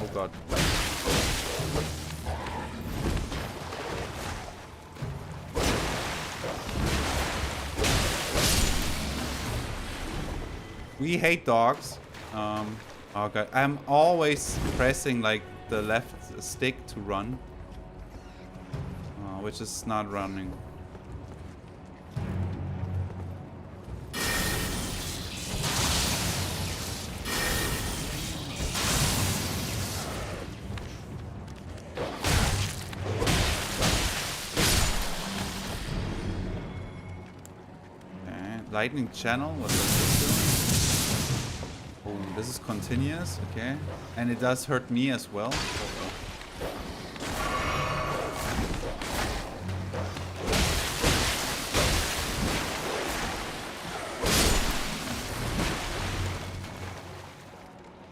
oh god. We hate dogs. Oh god, I'm always pressing like the left stick to run, which is not running. Lightning channel, what does this do? Oh, this is continuous, okay. And it does hurt me as well.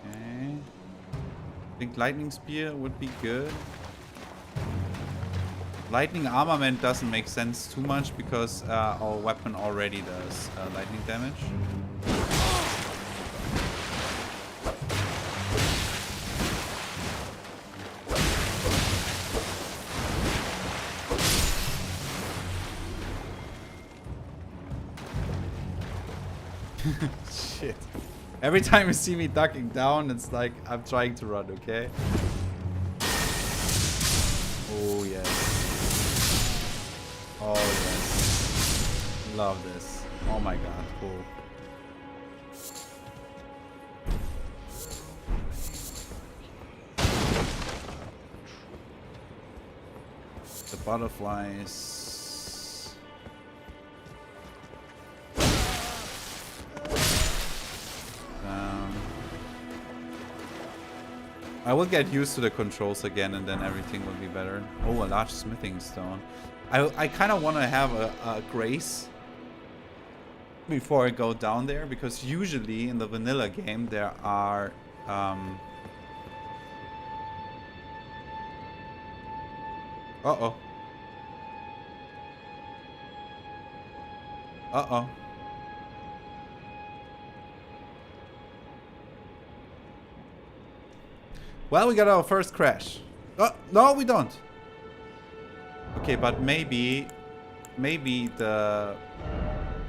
Okay. I think lightning spear would be good. Lightning armament doesn't make sense too much because our weapon already does lightning damage. Shit. Every time you see me ducking down, it's like I'm trying to run, okay? Oh, yes. Oh, yes. Love this. Oh my god, cool. The butterflies. I will get used to the controls again and then everything will be better. Oh, a large smithing stone. I kind of want to have a grace before I go down there, because usually in the vanilla game there are uh-oh. Uh-oh. Well, we got our first crash. Oh, no, we don't. Okay, but maybe the...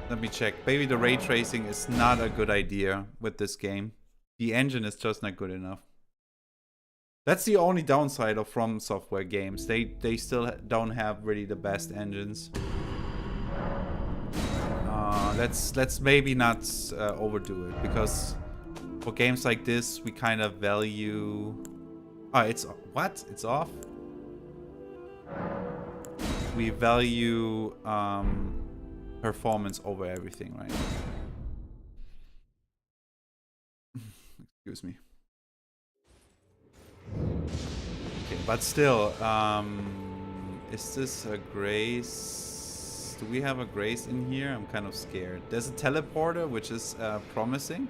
Let me check. Maybe the ray tracing is not a good idea with this game. The engine is just not good enough. That's the only downside of From Software games. They still don't have really the best engines. Let's maybe not overdo it, because for games like this we kind of value... Oh, it's... What? It's off? We value performance over everything, right? Excuse me. Okay, but still, is this a grace? Do we have a grace in here? I'm kind of scared. There's a teleporter, which is promising.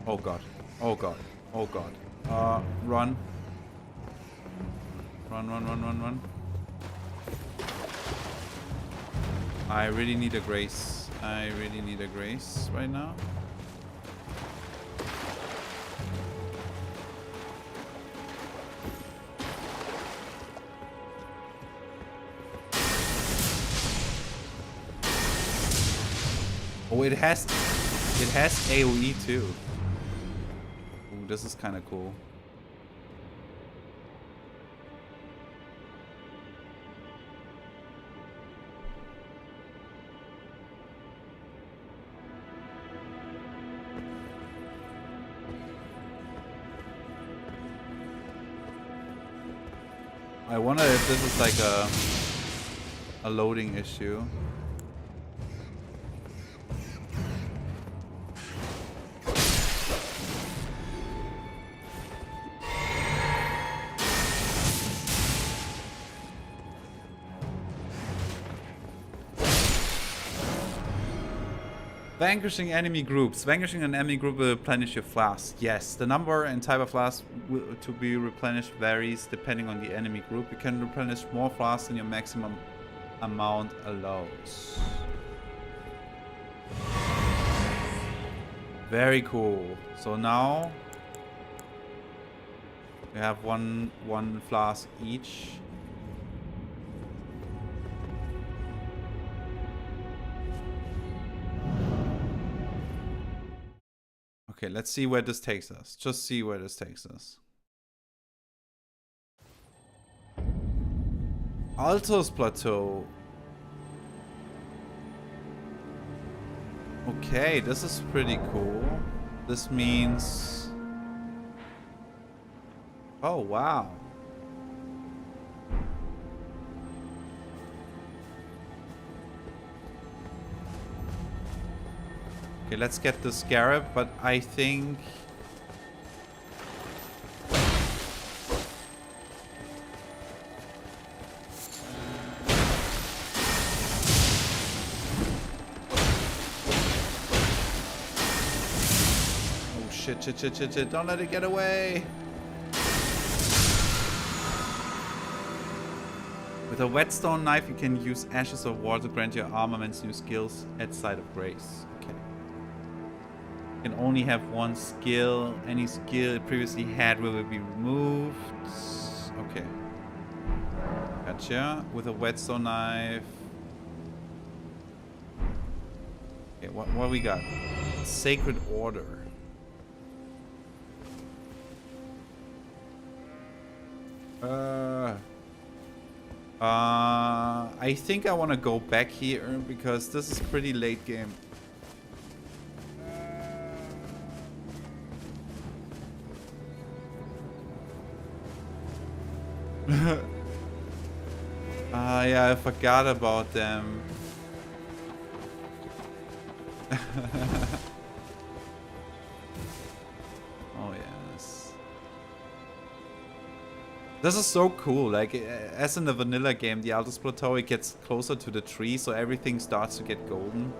Oh god. Oh god. Oh god. Run. Run. I really need a grace. I really need a grace right now. Oh, it has AoE too. Ooh, this is kind of cool. I wonder if this is like a loading issue. Vanquishing enemy groups. Vanquishing an enemy group will replenish your flask. Yes, the number and type of flask to be replenished varies depending on the enemy group. You can replenish more flasks than your maximum amount allows. Very cool. So now we have one flask each. Okay, let's see where this takes us. Just see where this takes us. Altos Plateau. Okay, this is pretty cool. This means... Oh, wow. Okay, let's get the scarab, but I think... Oh shit, shit, shit, shit, shit. Don't let it get away. With a whetstone knife, you can use ashes of war to grant your armaments new skills at sight of grace. Okay. You can only have one skill. Any skill it previously had will be removed. Okay. Gotcha. With a whetstone knife. Okay, what we got? Sacred Order. I think I want to go back here because this is pretty late game. Yeah, I forgot about them. Oh, yes. This is so cool. Like, as in the vanilla game, the Altus Plateau, it gets closer to the tree, so everything starts to get golden.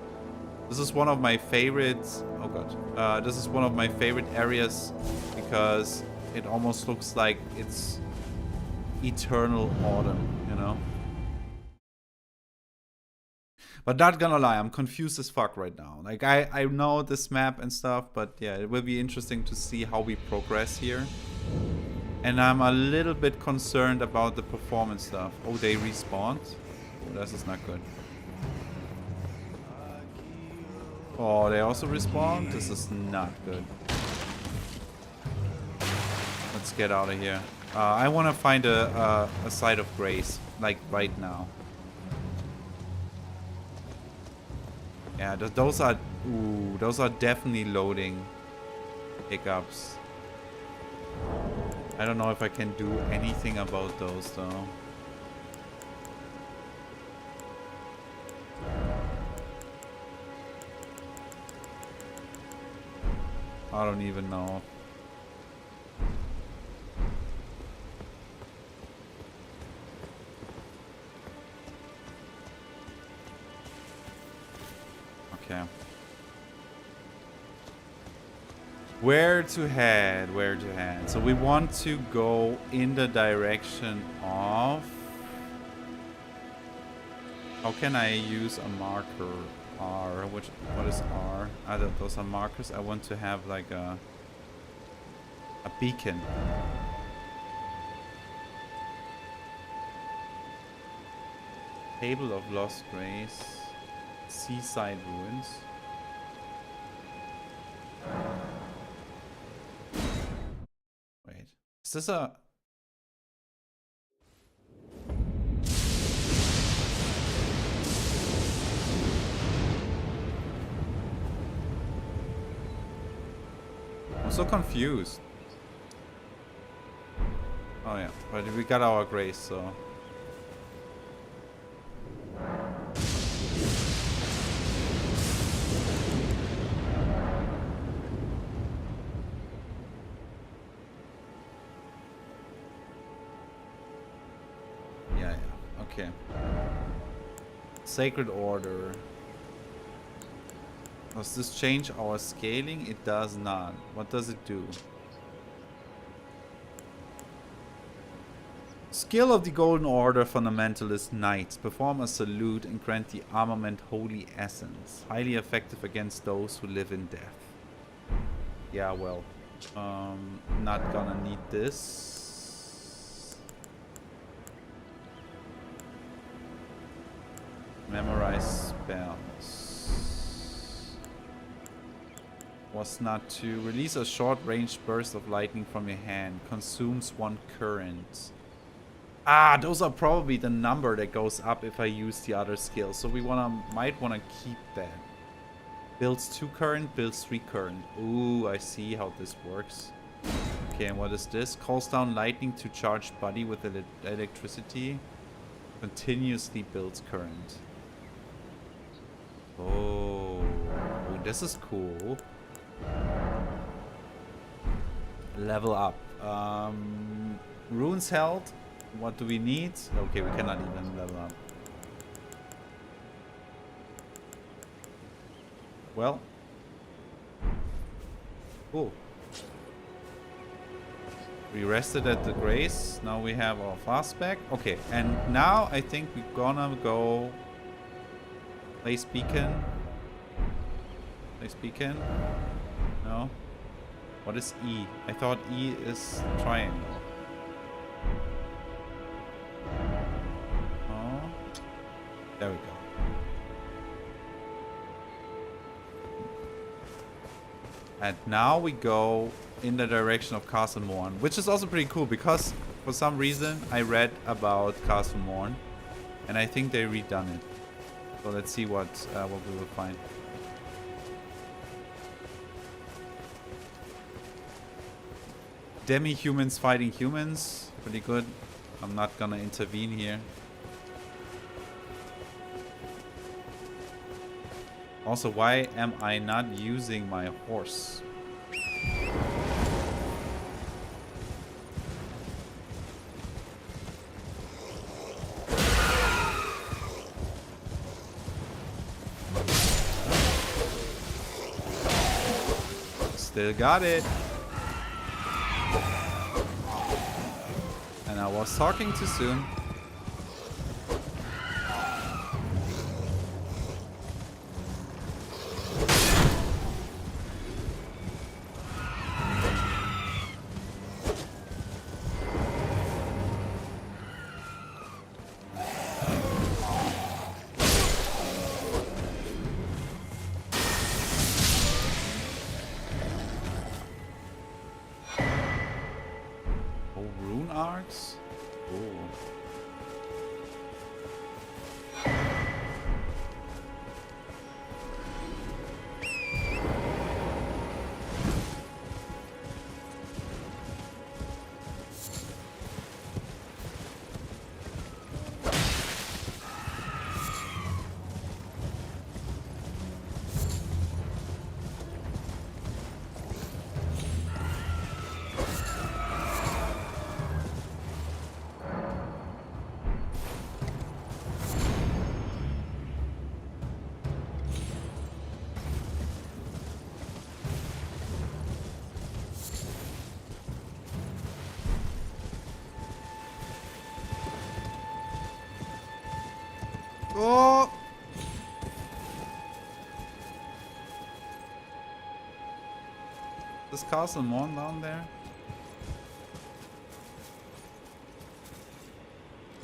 This is one of my favorites. Oh god. This is one of my favorite areas because it almost looks like it's eternal autumn, you know? But not gonna lie, I'm confused as fuck right now. Like, I know this map and stuff, but yeah, it will be interesting to see how we progress here. And I'm a little bit concerned about the performance stuff. Oh, they respawned? Oh, this is not good. Oh, they also respawned? This is not good. Let's get out of here. I want to find a site of grace, like right now. Yeah, those are... Ooh, those are definitely loading hiccups. I don't know if I can do anything about those, though. I don't even know. Okay. Where to head? Where to head? So we want to go in the direction of... How can I use a marker? R. What is R? Those are markers. I want to have like a beacon. Table of Lost Grace. Seaside Ruins. Wait. Is this a... I'm so confused. Oh yeah, but we got our grace, so... Yeah, okay. Sacred Order. Does this change our scaling? It does not. What does it do? Skill of the Golden Order Fundamentalist Knights. Perform a salute and grant the armament Holy Essence. Highly effective against those who live in death. Yeah, well. Not gonna need this. Memorize spells. Was not to release a short-range burst of lightning from your hand. Consumes 1 current. Ah, those are probably the number that goes up if I use the other skill. So we might wanna keep that. Builds 2 current, builds 3 current. Ooh, I see how this works. Okay, and what is this? Calls down lightning to charge body with electricity. Continuously builds current. Oh this is cool. Level up. Runes held. What do we need? Okay, we cannot even level up. Well. Cool. We rested at the Grace. Now we have our fast back. Okay, and now I think we're gonna go place beacon. Place beacon. No. What is E? I thought E is triangle. Oh. There we go. And now we go in the direction of Castle Morn, which is also pretty cool because for some reason I read about Castle Morn and I think they redone it. So let's see what we will find. Demi-humans fighting humans. Pretty good. I'm not gonna intervene here. Also, why am I not using my horse? Still got it. And I was talking too soon. Oh! Is Castle Morn down there?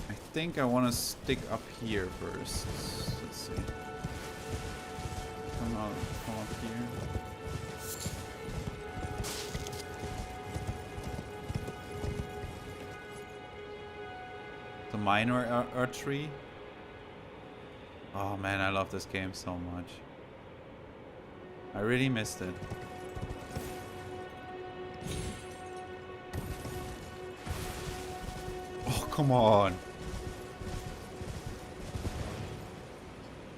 I think I want to stick up here first. Let's see. Come up here. The minor archery. Oh man, I love this game so much. I really missed it. Oh, come on.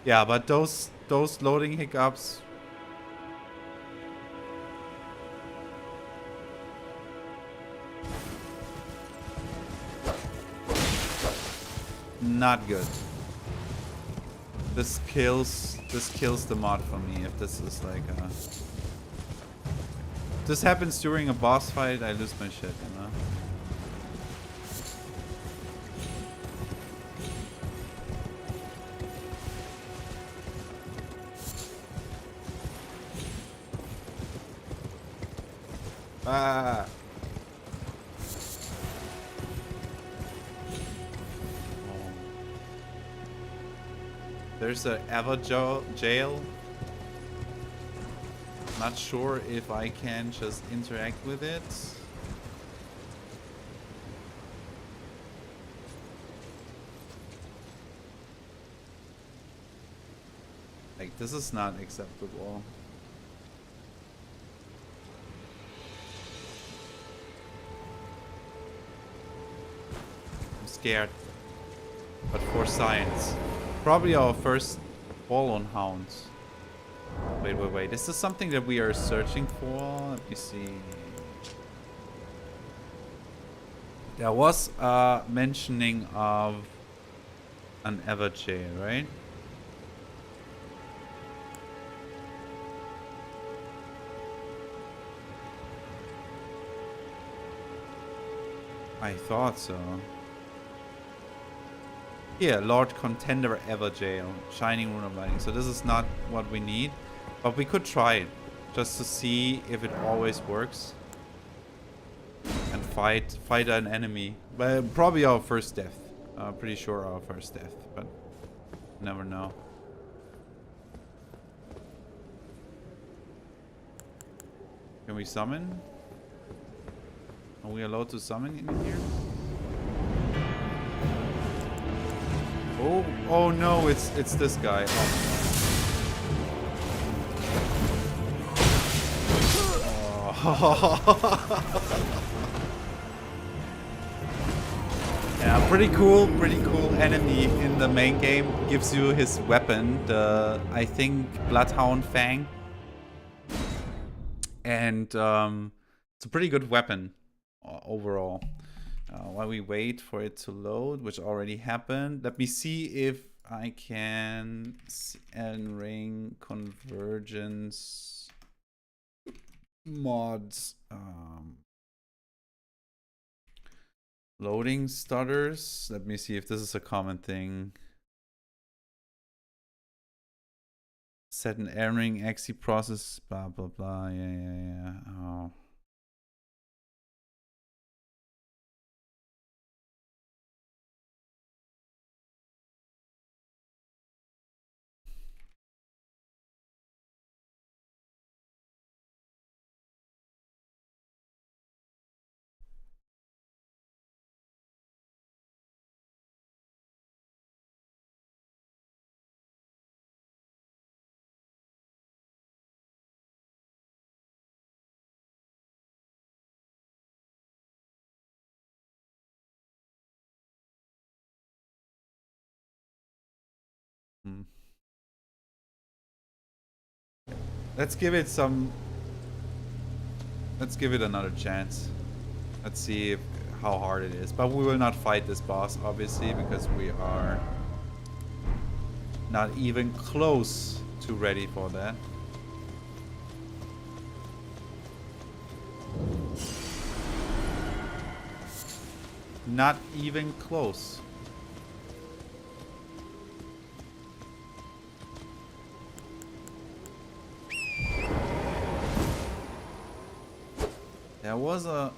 Yeah, but those loading hiccups. Not good. This kills the mod for me if this is like a... If this happens during a boss fight, I lose my shit, you know? Ah! There's a Eva jail. Not sure if I can just interact with it. Like, this is not acceptable. I'm scared. But for science. Probably our first ball on hounds. Wait. Is this something that we are searching for? Let me see. There was a mentioning of an Everjail, right? I thought so. Here, Lord Contender Everjail, Shining Rune of Lightning. So this is not what we need, but we could try it just to see if it always works. And fight an enemy. But probably our first death. Pretty sure our first death, but never know. Can we summon? Are we allowed to summon in here? Oh no, it's this guy. Oh. Yeah, pretty cool enemy in the main game. Gives you his weapon, the, I think, Bloodhound Fang. And it's a pretty good weapon overall. While we wait for it to load, which already happened, let me see if I can Elden Ring Convergence mods. Loading stutters. Let me see if this is a common thing. Set an Elden Ring exe process. Blah blah blah. Yeah. Oh. Let's give it another chance. Let's see how hard it is. But we will not fight this boss, obviously, because we are not even close to ready for that. Not even close. There was a...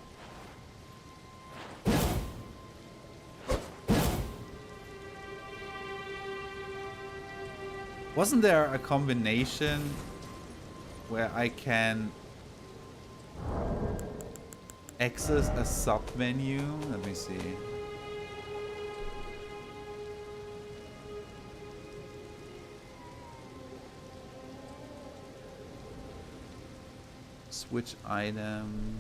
Wasn't there a combination where I can access a sub-menu? Let me see. Switch item.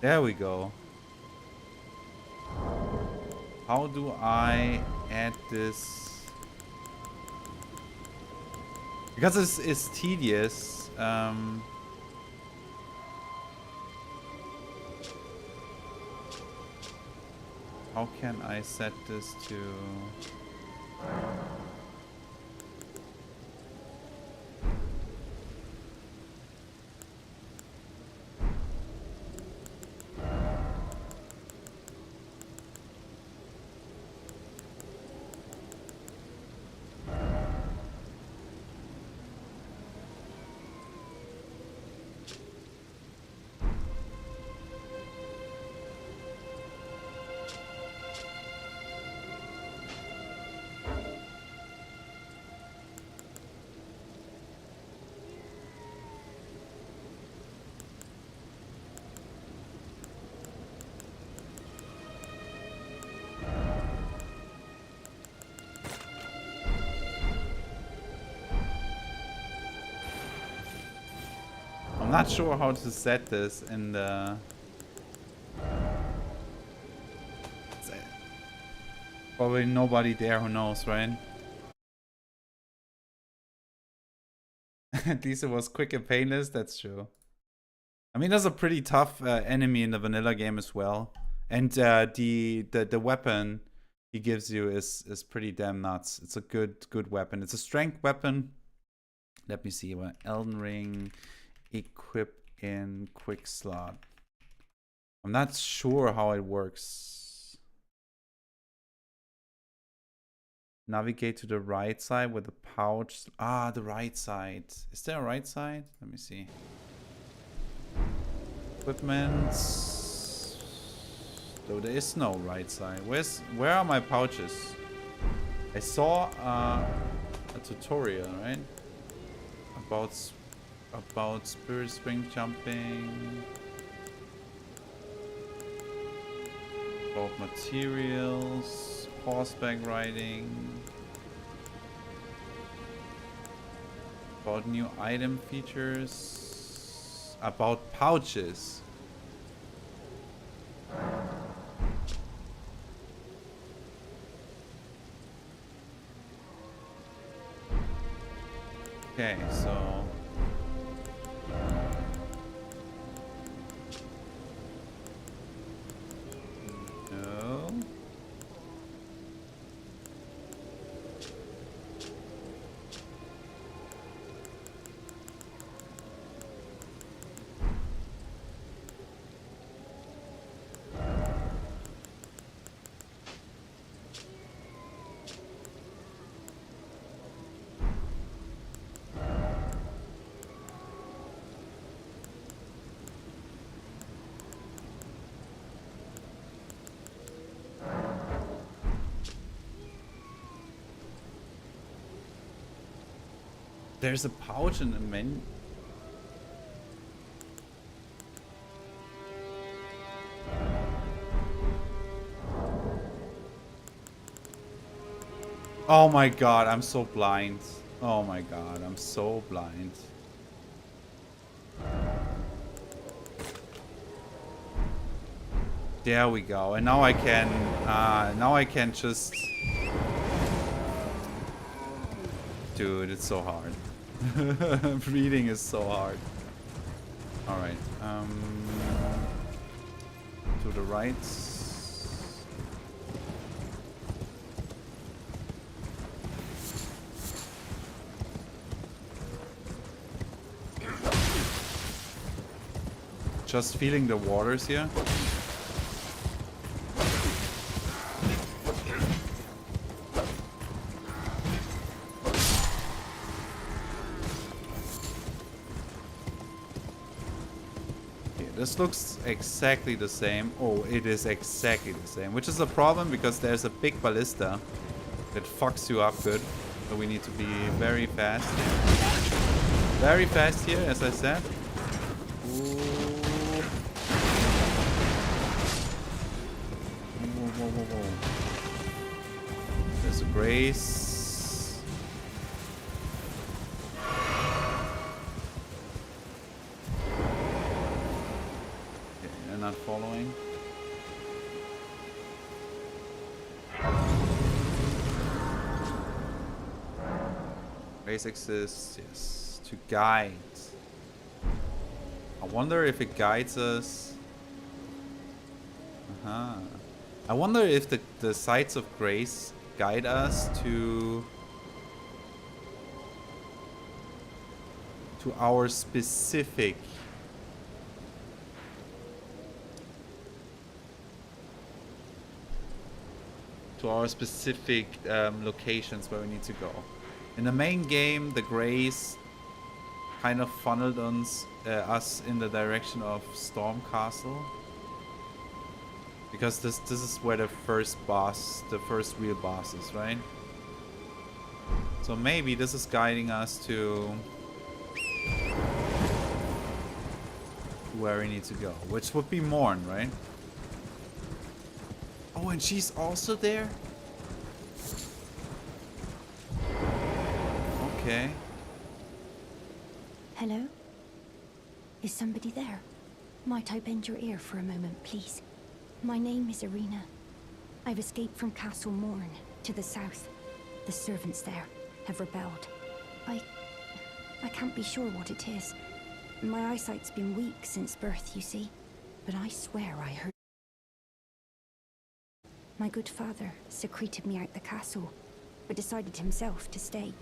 There we go. How do I add this? Because it's tedious. How can I set this to... not sure how to set this in the... Probably nobody there who knows, right? At least it was quick and painless, that's true. I mean, there's a pretty tough enemy in the vanilla game as well. And the weapon he gives you is pretty damn nuts. It's a good weapon. It's a strength weapon. Let me see what Elden Ring equip in quick slot. I'm not sure how it works. Navigate to the right side with the pouch. Ah, the right side. Is there a right side? Let me see. Equipment. Though there is no right side. Where are my pouches? I saw a tutorial, right? About spirit spring jumping. About materials, horseback riding. About new item features. About pouches. Okay, so no. There's a pouch in the menu. Oh my god, I'm so blind. Oh my god, I'm so blind. There we go. And now I can just... Dude, it's so hard. Reading is so hard. Alright. To the right. Just feeling the waters here. This looks exactly the same. Oh, it is exactly the same. Which is a problem because there's a big ballista that fucks you up good. So we need to be very fast. Very fast here, as I said. Ooh. Whoa, whoa, whoa, whoa. There's a grace. Not following. Race exists, yes. To guide. I wonder if it guides us. I wonder if the sites of grace guide us to our specific locations where we need to go. In the main game, the grace kind of funneled us in the direction of Storm Castle, because this is where the first real boss is, right? So maybe this is guiding us to where we need to go, which would be Morn, right? Oh, and she's also there? Okay. Hello? Is somebody there? Might I bend your ear for a moment, please? My name is Irina. I've escaped from Castle Morn to the south. The servants there have rebelled. I can't be sure what it is. My eyesight's been weak since birth, you see. But I swear I heard... My good father secreted me out the castle, but decided himself to stay.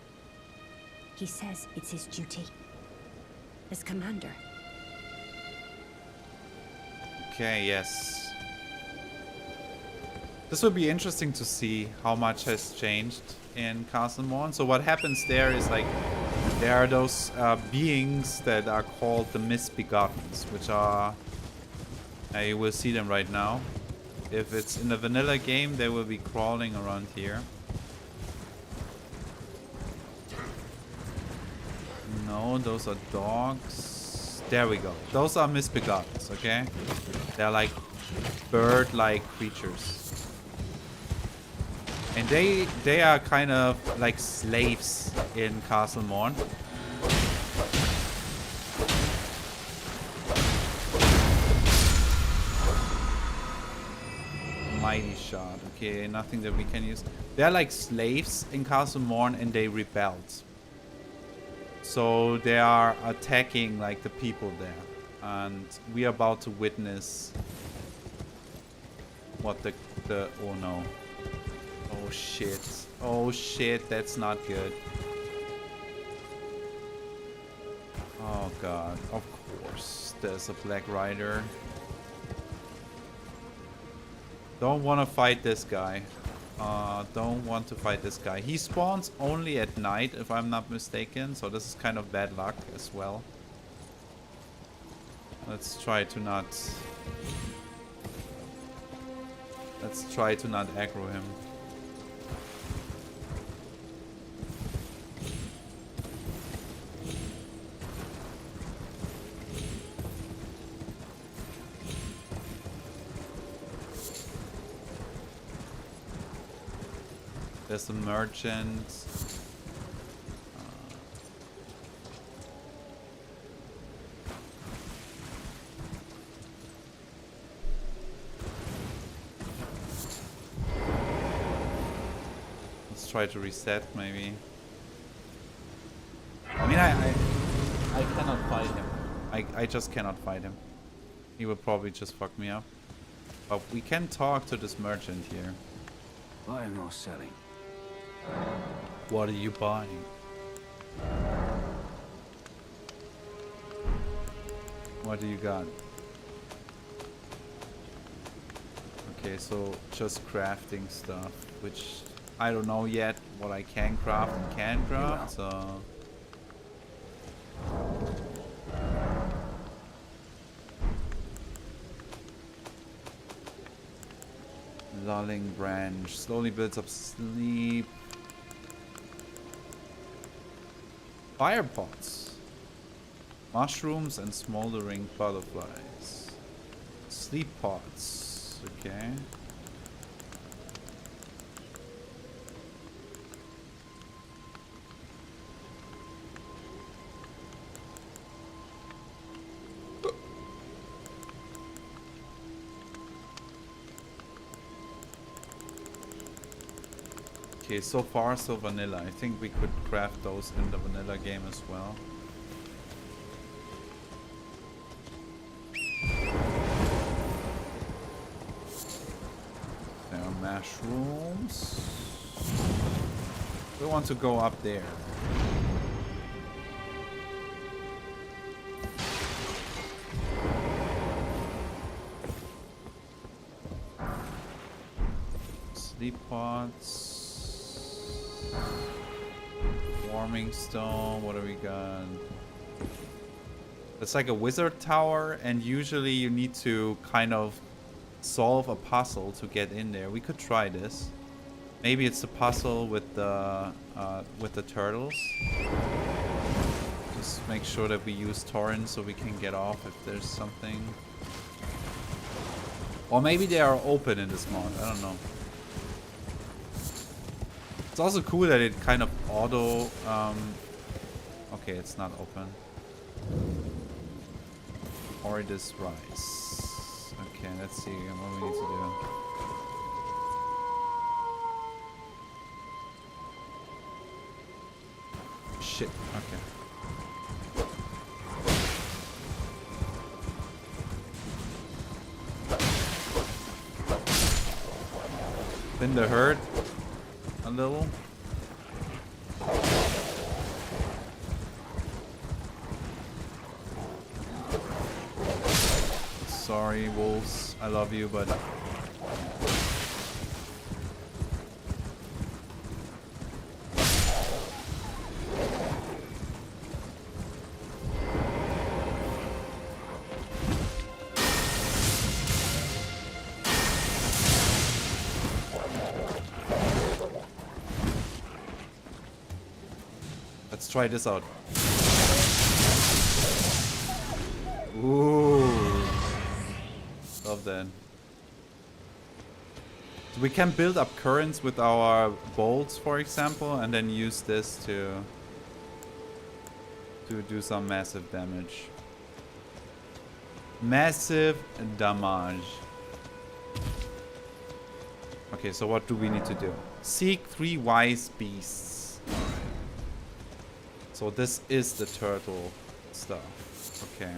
He says it's his duty. As commander. Okay, yes. This would be interesting to see how much has changed in Castle Morn. So what happens there is like there are those beings that are called the Misbegottens, which are you will see them right now. If it's in the vanilla game, they will be crawling around here. No, those are dogs. There we go. Those are Misbegottens, okay? They're like bird-like creatures. And they are kind of like slaves in Castle Morn. Mighty shot. Okay, nothing that we can use. They're like slaves in Castle Morn and they rebelled. So they are attacking like the people there. And we are about to witness what the oh no. Oh shit. Oh shit, that's not good. Oh god, of course. There's a Black Rider. Don't want to fight this guy. Don't want to fight this guy. He spawns only at night, if I'm not mistaken. So this is kind of bad luck as well. Let's try to not... Let's try to not aggro him. There's a merchant. Let's try to reset, maybe. I mean, I cannot fight him. I just cannot fight him. He will probably just fuck me up. But we can talk to this merchant here. Buying or selling? What are you buying? What do you got? Okay, so just crafting stuff, which I don't know yet what I can craft and can't craft, so... Lulling branch. Slowly builds up sleep. Fire pots. Mushrooms and smoldering butterflies. Sleep pots. Okay. Okay, so far so vanilla. I think we could craft those in the vanilla game as well. There are mushrooms. We want to go up there. Sleep pots. Warming stone, what do we got? It's like a wizard tower, and usually you need to kind of solve a puzzle to get in there. We could try this. Maybe it's a puzzle with the turtles. Just make sure that we use torrents so we can get off if there's something. Or maybe they are open in this mod, I don't know. It's also cool that it kind of auto... okay, it's not open. Or this rice. Okay, let's see what we need to do. Shit, okay. Thin the herd a little. Sorry, wolves. I love you, but let's try this out. Ooh. Love that. So we can build up currents with our bolts, for example, and then use this to do some massive damage. Massive damage. Okay, so what do we need to do? Seek 3 wise beasts. So this is the turtle stuff. Okay.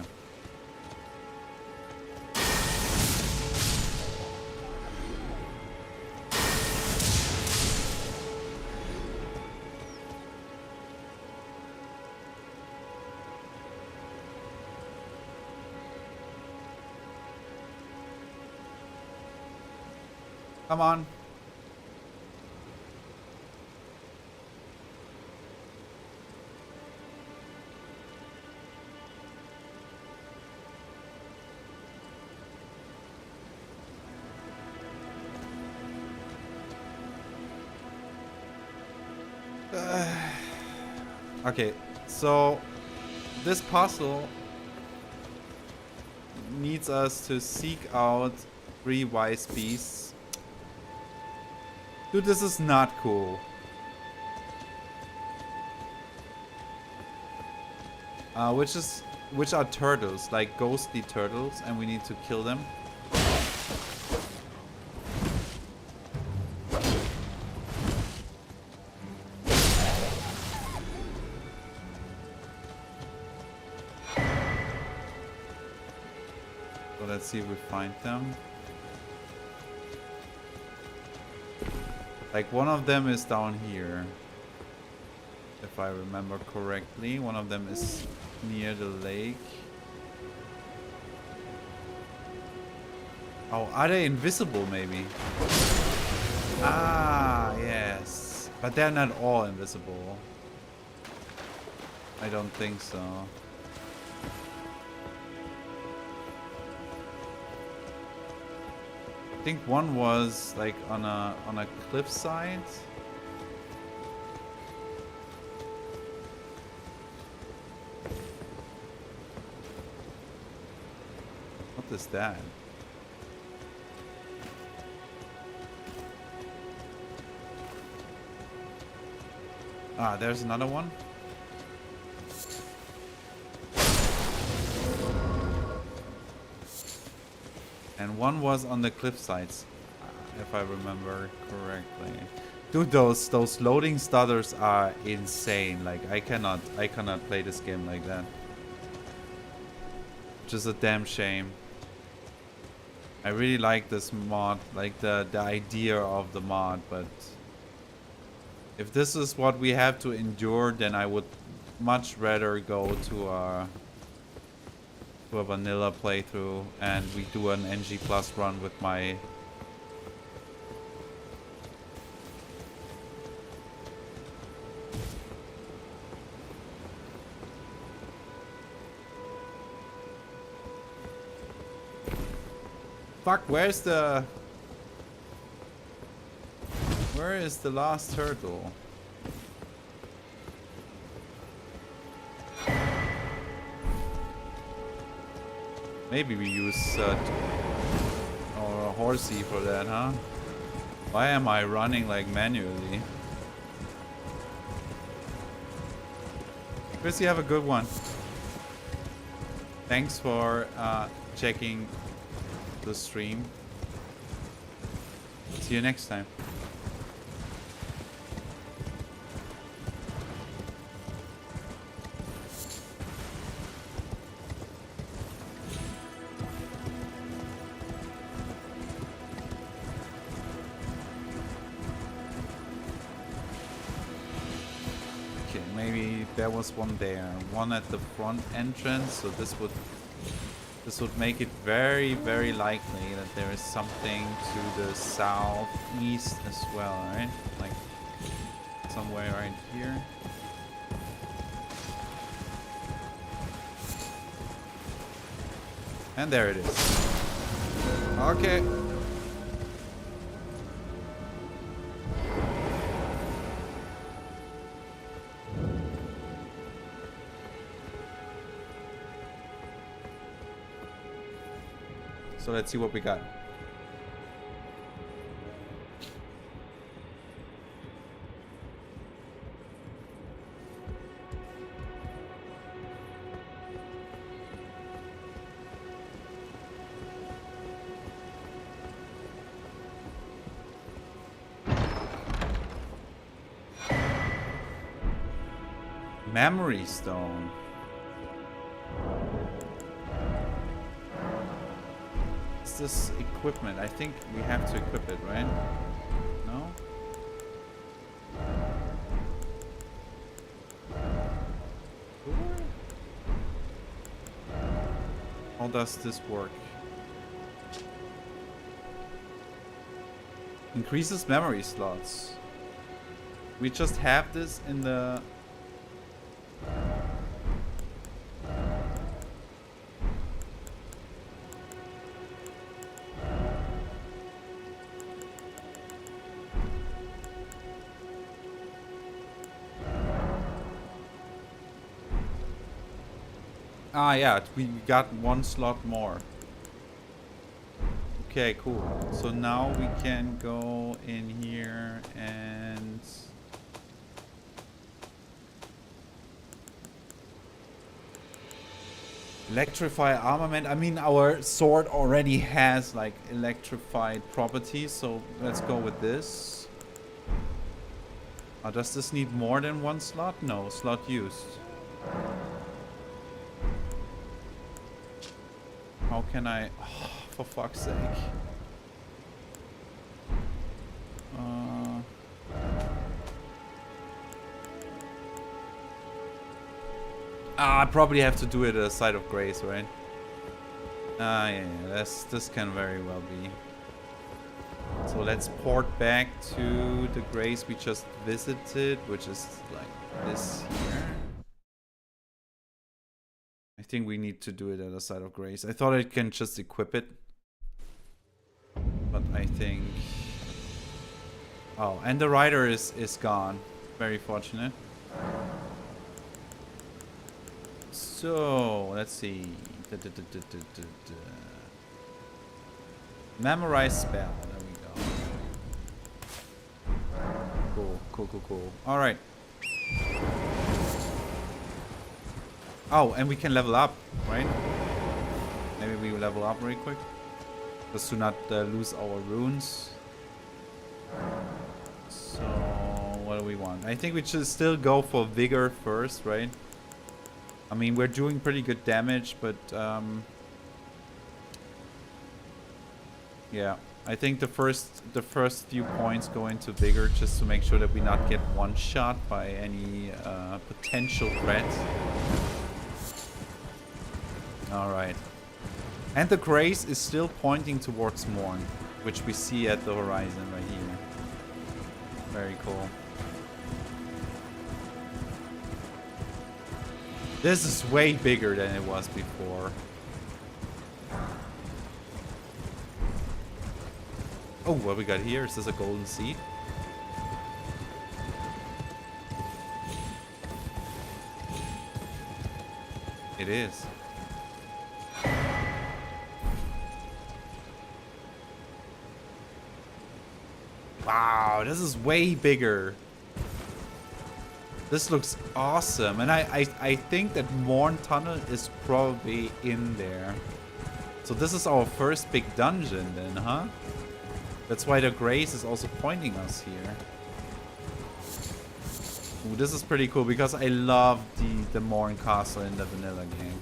Come on. Okay, so this puzzle needs us to seek out 3 wise beasts. Dude, this is not cool. Which are turtles, like ghostly turtles, and we need to kill them. So let's see if we find them. Like one of them is down here, if I remember correctly. One of them is near the lake. Oh, are they invisible maybe? Ah, yes. But they're not all invisible. I don't think so. I think one was like on a cliffside. What is that? Ah, there's another one. And one was on the cliff sides, if I remember correctly. Dude, those loading stutters are insane. Like I cannot play this game like that. Which is a damn shame. I really like this mod, like the idea of the mod, but if this is what we have to endure, then I would much rather go to a vanilla playthrough and we do an NG plus run with my fuck. Where is the last turtle? Maybe we use or a horsey for that, huh? Why am I running like manually? Chris, you have a good one. Thanks for checking the stream. See you next time. Okay, maybe there was one there, one at the front entrance, so this would make it very, very likely that there is something to the southeast as well, right? Like somewhere right here. And there it is. Okay. So let's see what we got. Memory stone. This equipment, I think we have to equip it, right? No? How does this work? Increases memory slots. We just have this in the... Ah, yeah, we got one slot more. Okay, cool. So now we can go in here and... electrify armament. I mean, our sword already has, like, electrified properties, so let's go with this. Does this need more than one slot? No, slot used. How can I... Oh, for fuck's sake. I probably have to do it at a site of grace, right? Yeah, this can very well be. So let's port back to the grace we just visited, which is like this here. I think we need to do it at a site of grace. I thought I can just equip it. But I think... Oh, and the rider is gone. Very fortunate. So, let's see. Memorize spell. There we go. Cool. Alright. Oh, and we can level up, right? Maybe we will level up really quick. Just to not lose our runes. So, what do we want? I think we should still go for vigor first, right? I mean, we're doing pretty good damage, but yeah, I think the first few points go into vigor just to make sure that we not get one shot by any potential threat. All right, and the grace is still pointing towards morn, which we see at the horizon right here. Very cool. This is way bigger than it was before. Oh, what we got here? Is this a golden seed? It is. Wow, this is way bigger. This looks awesome. And I think that Morn Tunnel is probably in there. So this is our first big dungeon then, huh? That's why the Grace is also pointing us here. Ooh, this is pretty cool because I love the Morn Castle in the vanilla game.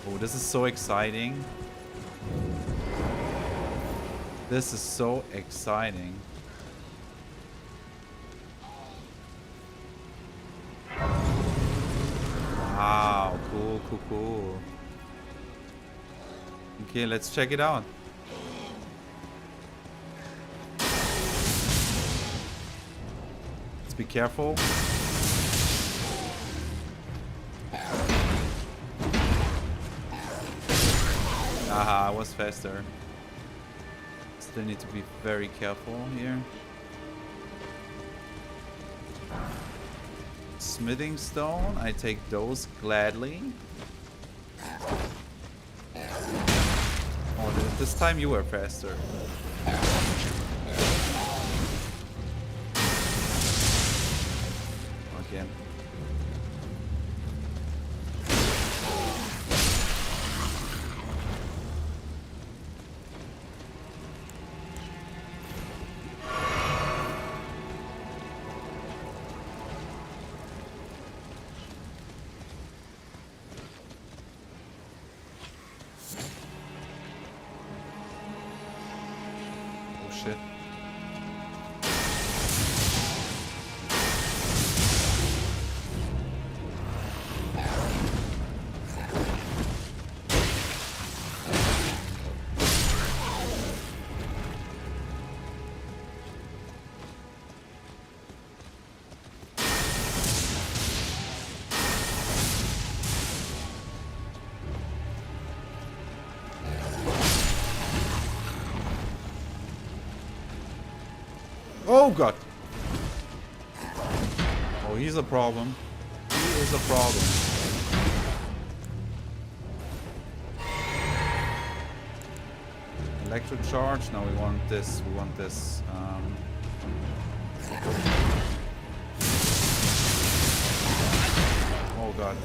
Oh, this is so exciting. This is so exciting. Wow, cool, cool, cool. Okay, let's check it out. Let's be careful. Aha, I was faster. Still need to be very careful here. Smithing stone, I take those gladly. Oh, this time you were faster. Again. Shit. Oh god. Oh, he's a problem. He is a problem. Electric charge. Now we want this. We want this. Oh god.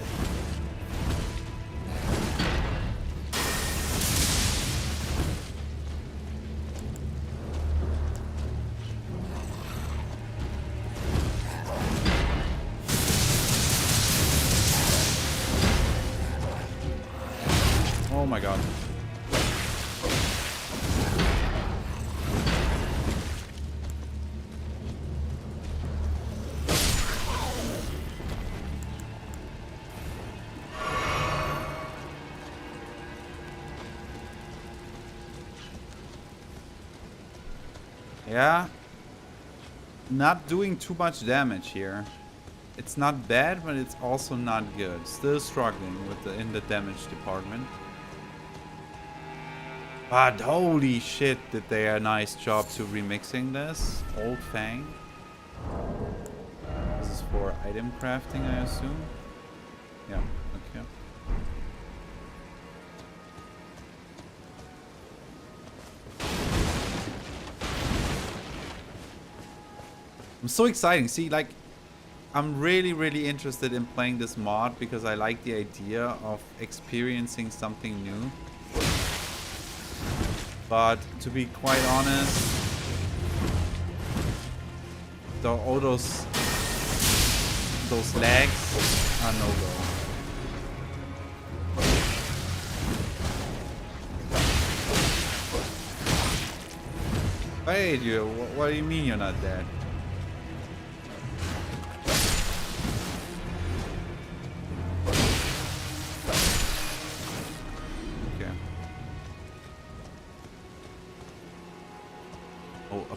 Oh my god. Yeah. Not doing too much damage here. It's not bad, but it's also not good. Still struggling with in the damage department. But holy shit, did they a nice job to remixing this. Old Fang. This is for item crafting, I assume. Yeah, okay. I'm so excited. See, like, I'm really interested in playing this mod because I like the idea of experiencing something new. But to be quite honest, all those lags are no go. Wait, what do you mean you're not dead?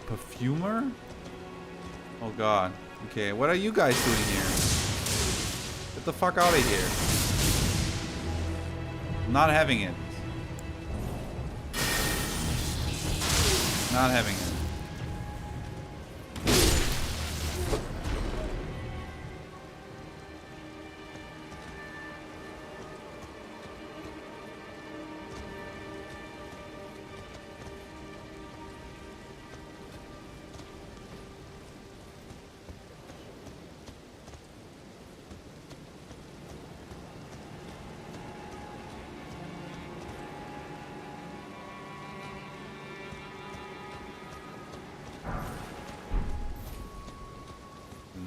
Perfumer? Oh god. Okay, what are you guys doing here? Get the fuck out of here. I'm not having it. Not having it.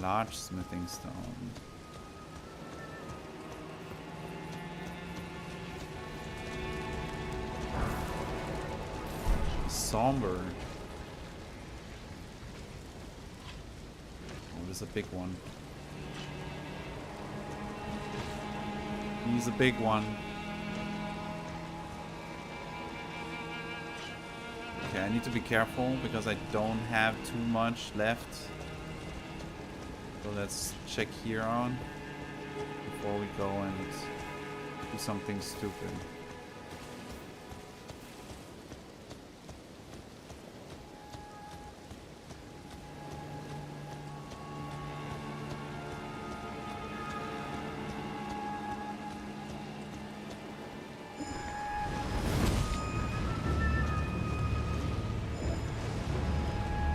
large smithing stone. Somber. Oh, there's a big one. He's a big one. Okay, I need to be careful because I don't have too much left. So let's check here on before we go and do something stupid.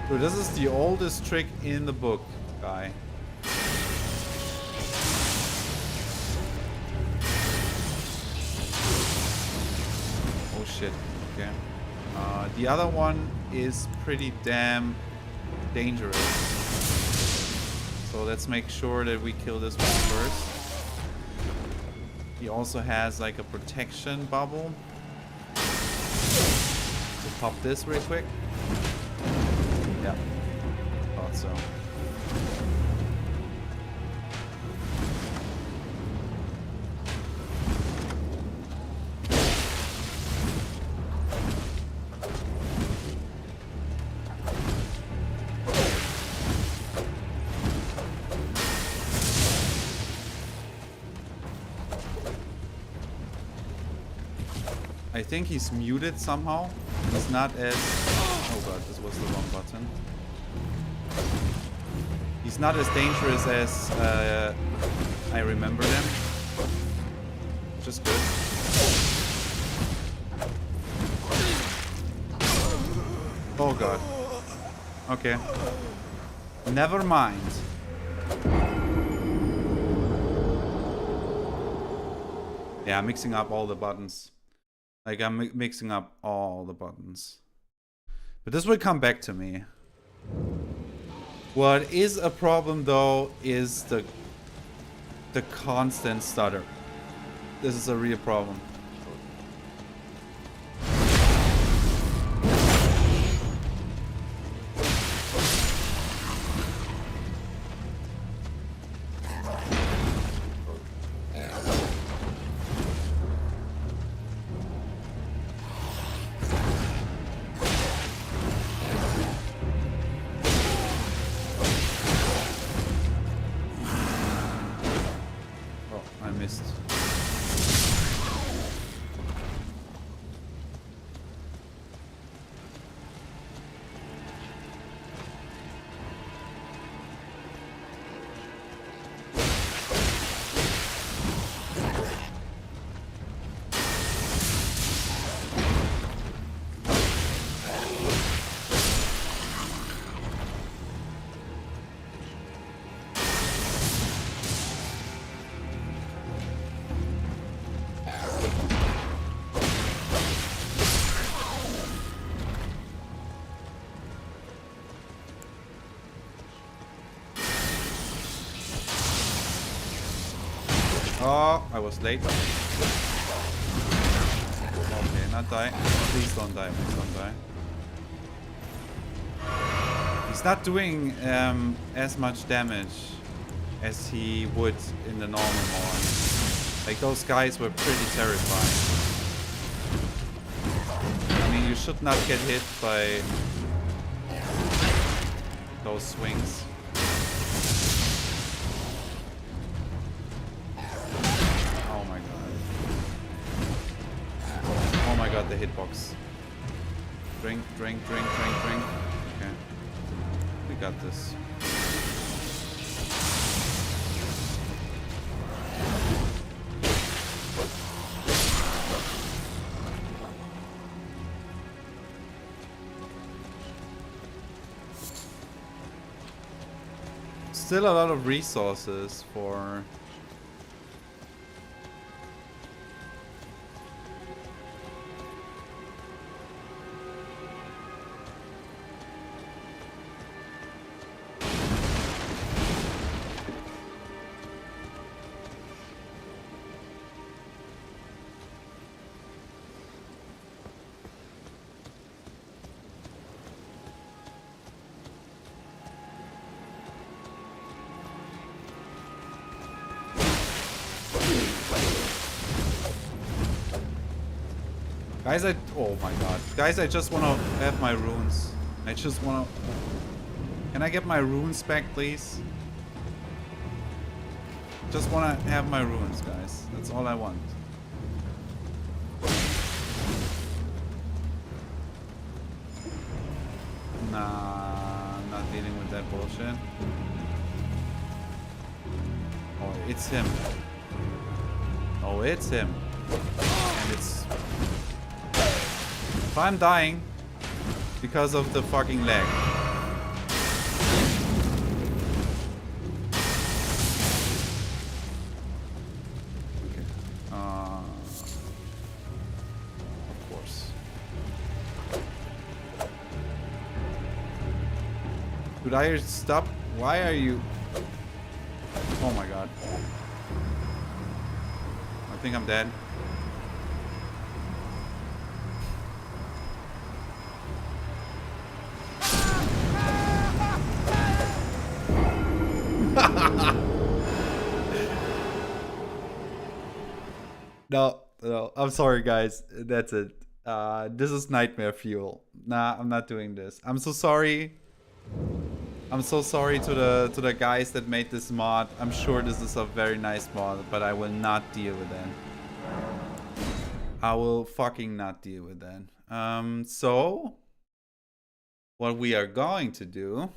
Dude, this is the oldest trick in the book, guy. Oh shit, okay. The other one is pretty damn dangerous. So let's make sure that we kill this one first. He also has like a protection bubble. So pop this real quick. Yeah, thought so. I think he's muted somehow. He's not as... Oh god, this was the wrong button. He's not as dangerous as I remember them. Which is good. Oh god. Okay. Never mind. Yeah, I'm mixing up all the buttons. Like, I'm mixing up all the buttons. But this will come back to me. What is a problem, though, is the constant stutter. This is a real problem. Oh, I was late. Okay, not die. Please don't die, please don't die. He's not doing as much damage as he would in the normal mode. Like, those guys were pretty terrifying. I mean, you should not get hit by those swings. The hitbox. Drink, drink, drink, drink, drink. Okay. We got this. Still a lot of resources for... Guys, oh my god. Guys, I just want to have my runes. I just want to... Can I get my runes back, please? Just want to have my runes, guys. That's all I want. Nah, I'm not dealing with that bullshit. Oh, it's him. Oh, it's him. And it's... If I'm dying because of the fucking lag. Okay. Of course. Should I stop? Why are you... Oh my god. I think I'm dead. No, I'm sorry, guys. That's it. This is nightmare fuel. Nah, I'm not doing this. I'm so sorry. I'm so sorry to the guys that made this mod. I'm sure this is a very nice mod, but I will not deal with that. I will fucking not deal with that. So what we are going to do...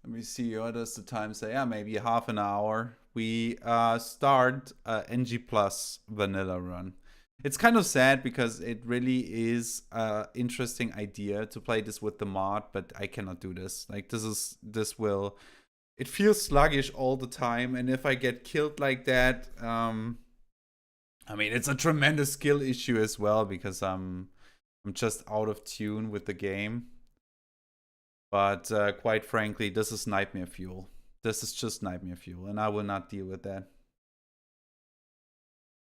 Let me see, what does the time say? Yeah, maybe half an hour. We start NG Plus vanilla run. It's kind of sad because it really is an interesting idea to play this with the mod, but I cannot do this. Like, it feels sluggish all the time, and if I get killed like that, I mean, it's a tremendous skill issue as well because I'm just out of tune with the game. But quite frankly, this is nightmare fuel. This is just nightmare fuel, and I will not deal with that.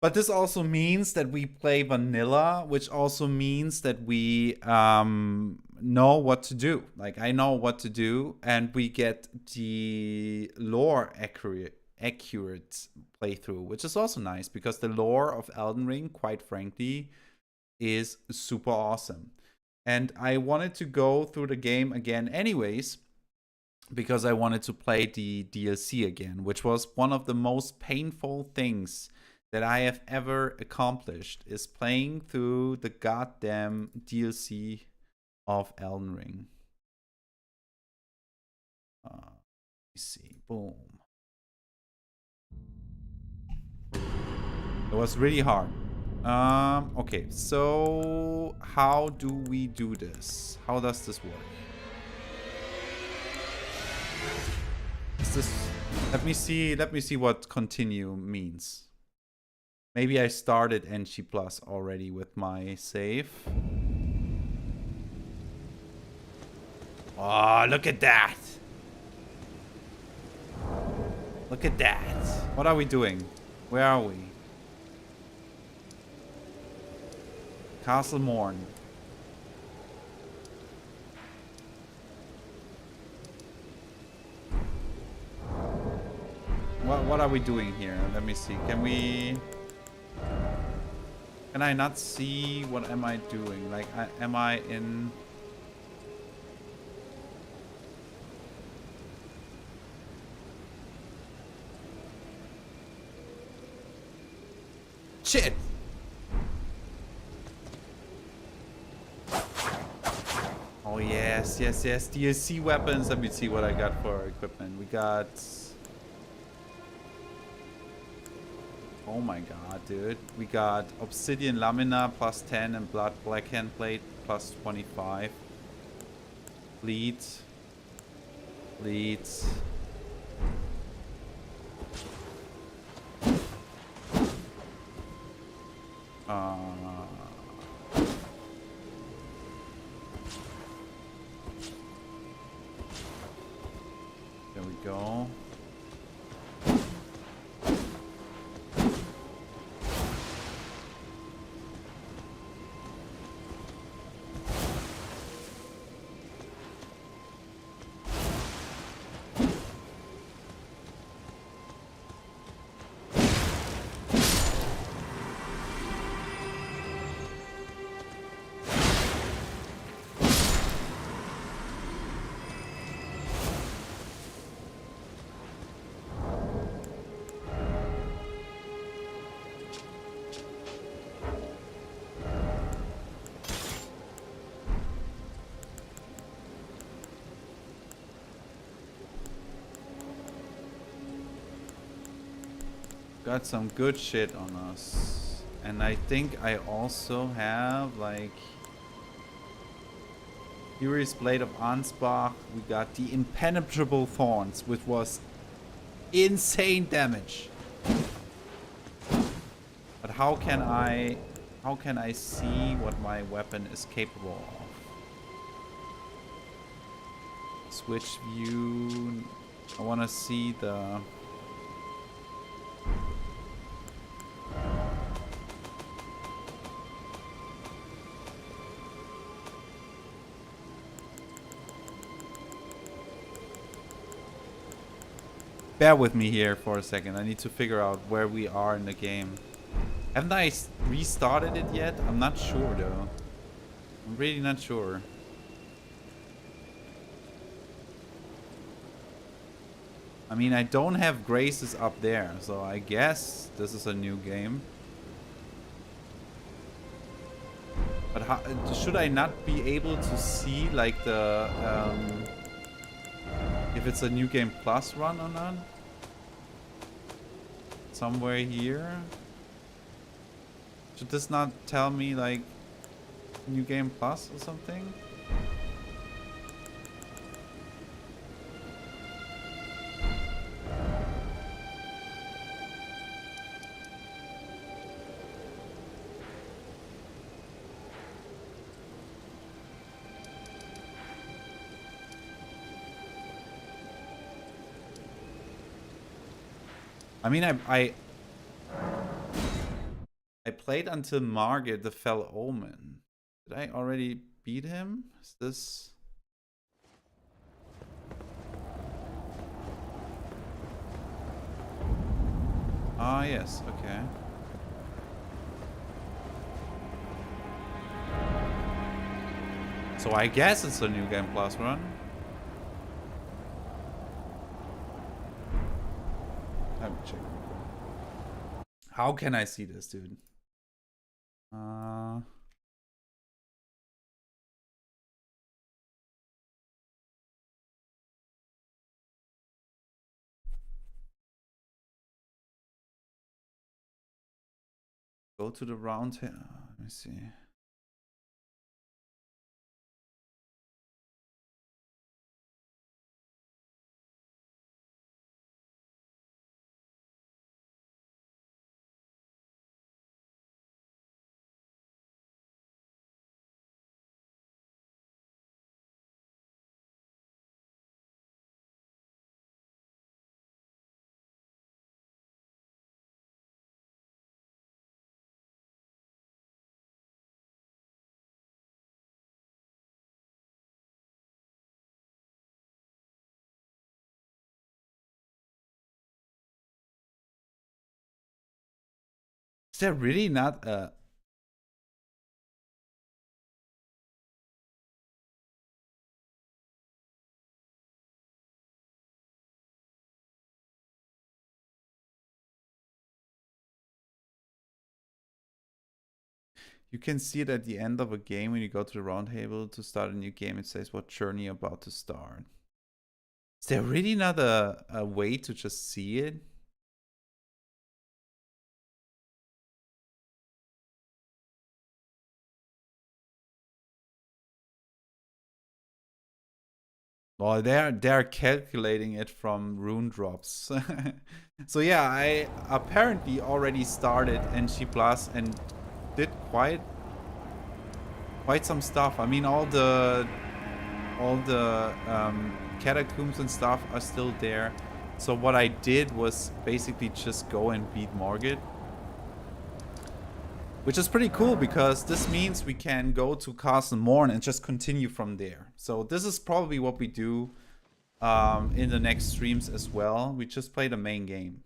But this also means that we play vanilla, which also means that we know what to do. Like, I know what to do, and we get the lore accurate playthrough, which is also nice because the lore of Elden Ring, quite frankly, is super awesome. And I wanted to go through the game again anyways, because I wanted to play the DLC again, which was one of the most painful things that I have ever accomplished, is playing through the goddamn DLC of Elden Ring. Let me see. Boom. It was really hard. Okay, so how do we do this? How does this work? Is this... Let me see what continue means. Maybe I started NG Plus already with my save. Oh, look at that. Look at that. What are we doing? Where are we? Castle Morn. What are we doing here? Let me see. Can I not see what am I doing? Like, am I in... Shit! Oh yes, yes, yes. DLC weapons. Let me see what I got for our equipment. We got... Oh my god, dude. We got Obsidian Lamina plus 10 and Blood Blackhand Plate plus 25. Bleed. There we go. Got some good shit on us. And I think I also have like Furious Blade of Ansbach. We got the Impenetrable Thorns, which was insane damage. But how can I see what my weapon is capable of? Switch view. I want to see the bear with me here for a second. I need to figure out where we are in the game. Haven't I restarted it yet? I'm not sure though. I'm really not sure. I mean, I don't have graces up there, so I guess this is a new game. But how, should I not be able to see like the if it's a new game plus run or not? Somewhere here. Should this not tell me like new game plus or something? I mean, I played until Margit, the Fell Omen. Did I already beat him? Is this... Ah, yes, okay. So I guess it's a new game plus run. Let me check. How can I see this, dude? Go to the round here. Let me see. Is there really not a... You can see it at the end of a game when you go to the round table to start a new game. It says what journey you're about to start. Is there really not a way to just see it? Well, they're calculating it from rune drops. So yeah, I apparently already started NG Plus and did quite some stuff. I mean, all the catacombs and stuff are still there. So what I did was basically just go and beat Margit, which is pretty cool because this means we can go to Castle Morn and just continue from there. So this is probably what we do in the next streams as well. We just play the main game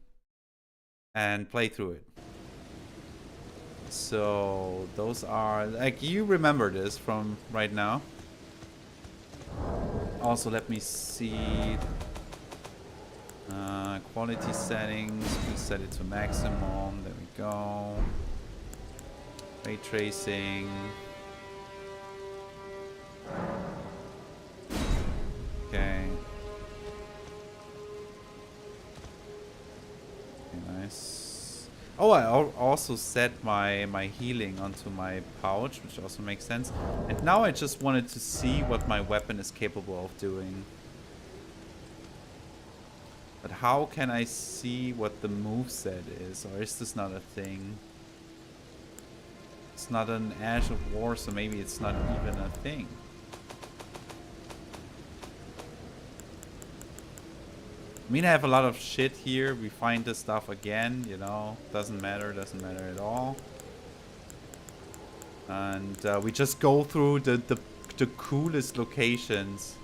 and play through it. So those are, like, you remember this from right now. Also, let me see. Quality settings, we set it to maximum. There we go. Ray tracing. Okay. Okay, nice. Oh, I also set my healing onto my pouch, which also makes sense. And now I just wanted to see what my weapon is capable of doing. But how can I see what the moveset is? Or is this not a thing? It's not an Ash of War, so maybe it's not even a thing. I mean, I have a lot of shit here. We find this stuff again, you know. Doesn't matter at all. And we just go through the coolest locations.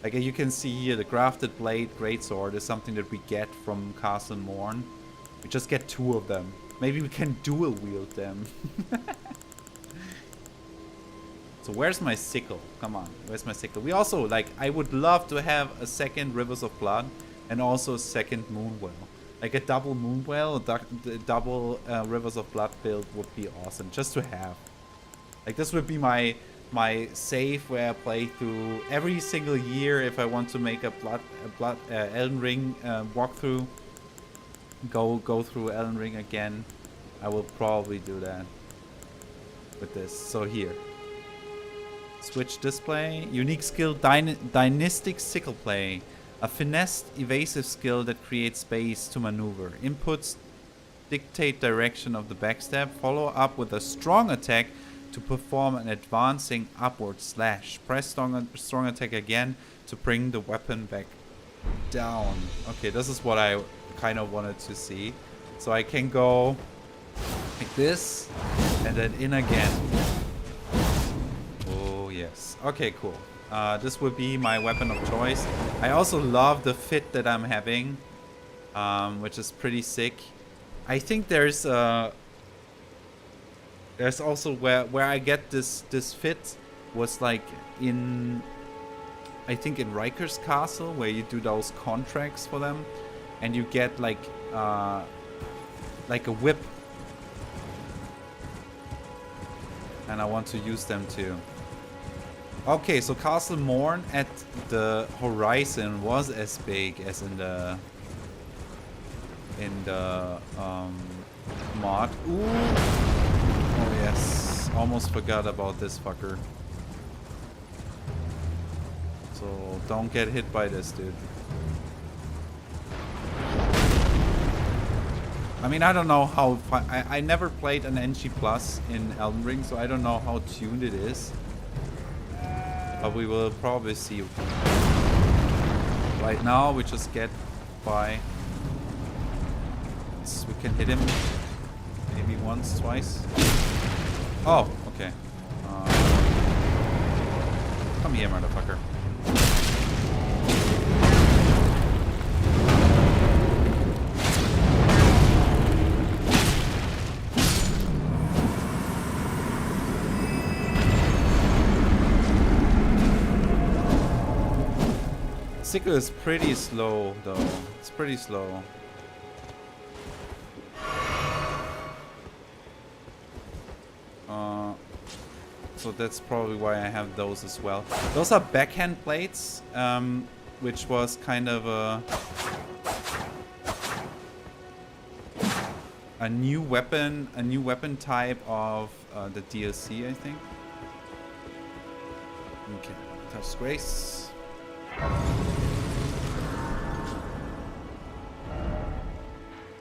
Like you can see here, the Grafted Blade Greatsword is something that we get from Castle Morn. We just get 2 of them. Maybe we can dual wield them. So where's my sickle? Come on, where's my sickle? We also, like, I would love to have a second Rivers of Blood and also a second Moonwell. Like a double Moonwell, a double Rivers of Blood build would be awesome, just to have. Like this would be my save where I play through every single year if I want to make a Elden Ring walkthrough. Go through Elden Ring again. I will probably do that with this. So here. Switch display. Unique skill, Dynastic Sickle Play. A finessed, evasive skill that creates space to maneuver. Inputs dictate direction of the backstab. Follow up with a strong attack to perform an advancing upward slash. Press strong attack again to bring the weapon back down. Okay, this is what I kind of wanted to see. So I can go like this and then in again. Oh yes. Okay, cool. This would be my weapon of choice. I also love the fit that I'm having, which is pretty sick. I think there's also where I get this fit was like in, I think in Riker's Castle, where you do those contracts for them and you get like a whip, and I want to use them too. Okay, so Castle Morn at the horizon was as big as in the mod. Ooh. Oh yes, almost forgot about this fucker. So don't get hit by this, dude. I mean, I don't know how I never played an NG Plus in Elden Ring, so I don't know how tuned it is. But we will probably see. Right now, we just get by. We can hit him maybe once, twice. Oh, okay. Come here, motherfucker. Sickle is pretty slow, though. It's pretty slow. So that's probably why I have those as well. Those are backhand blades, which was kind of a new weapon type of the DLC, I think. Okay, touch grace.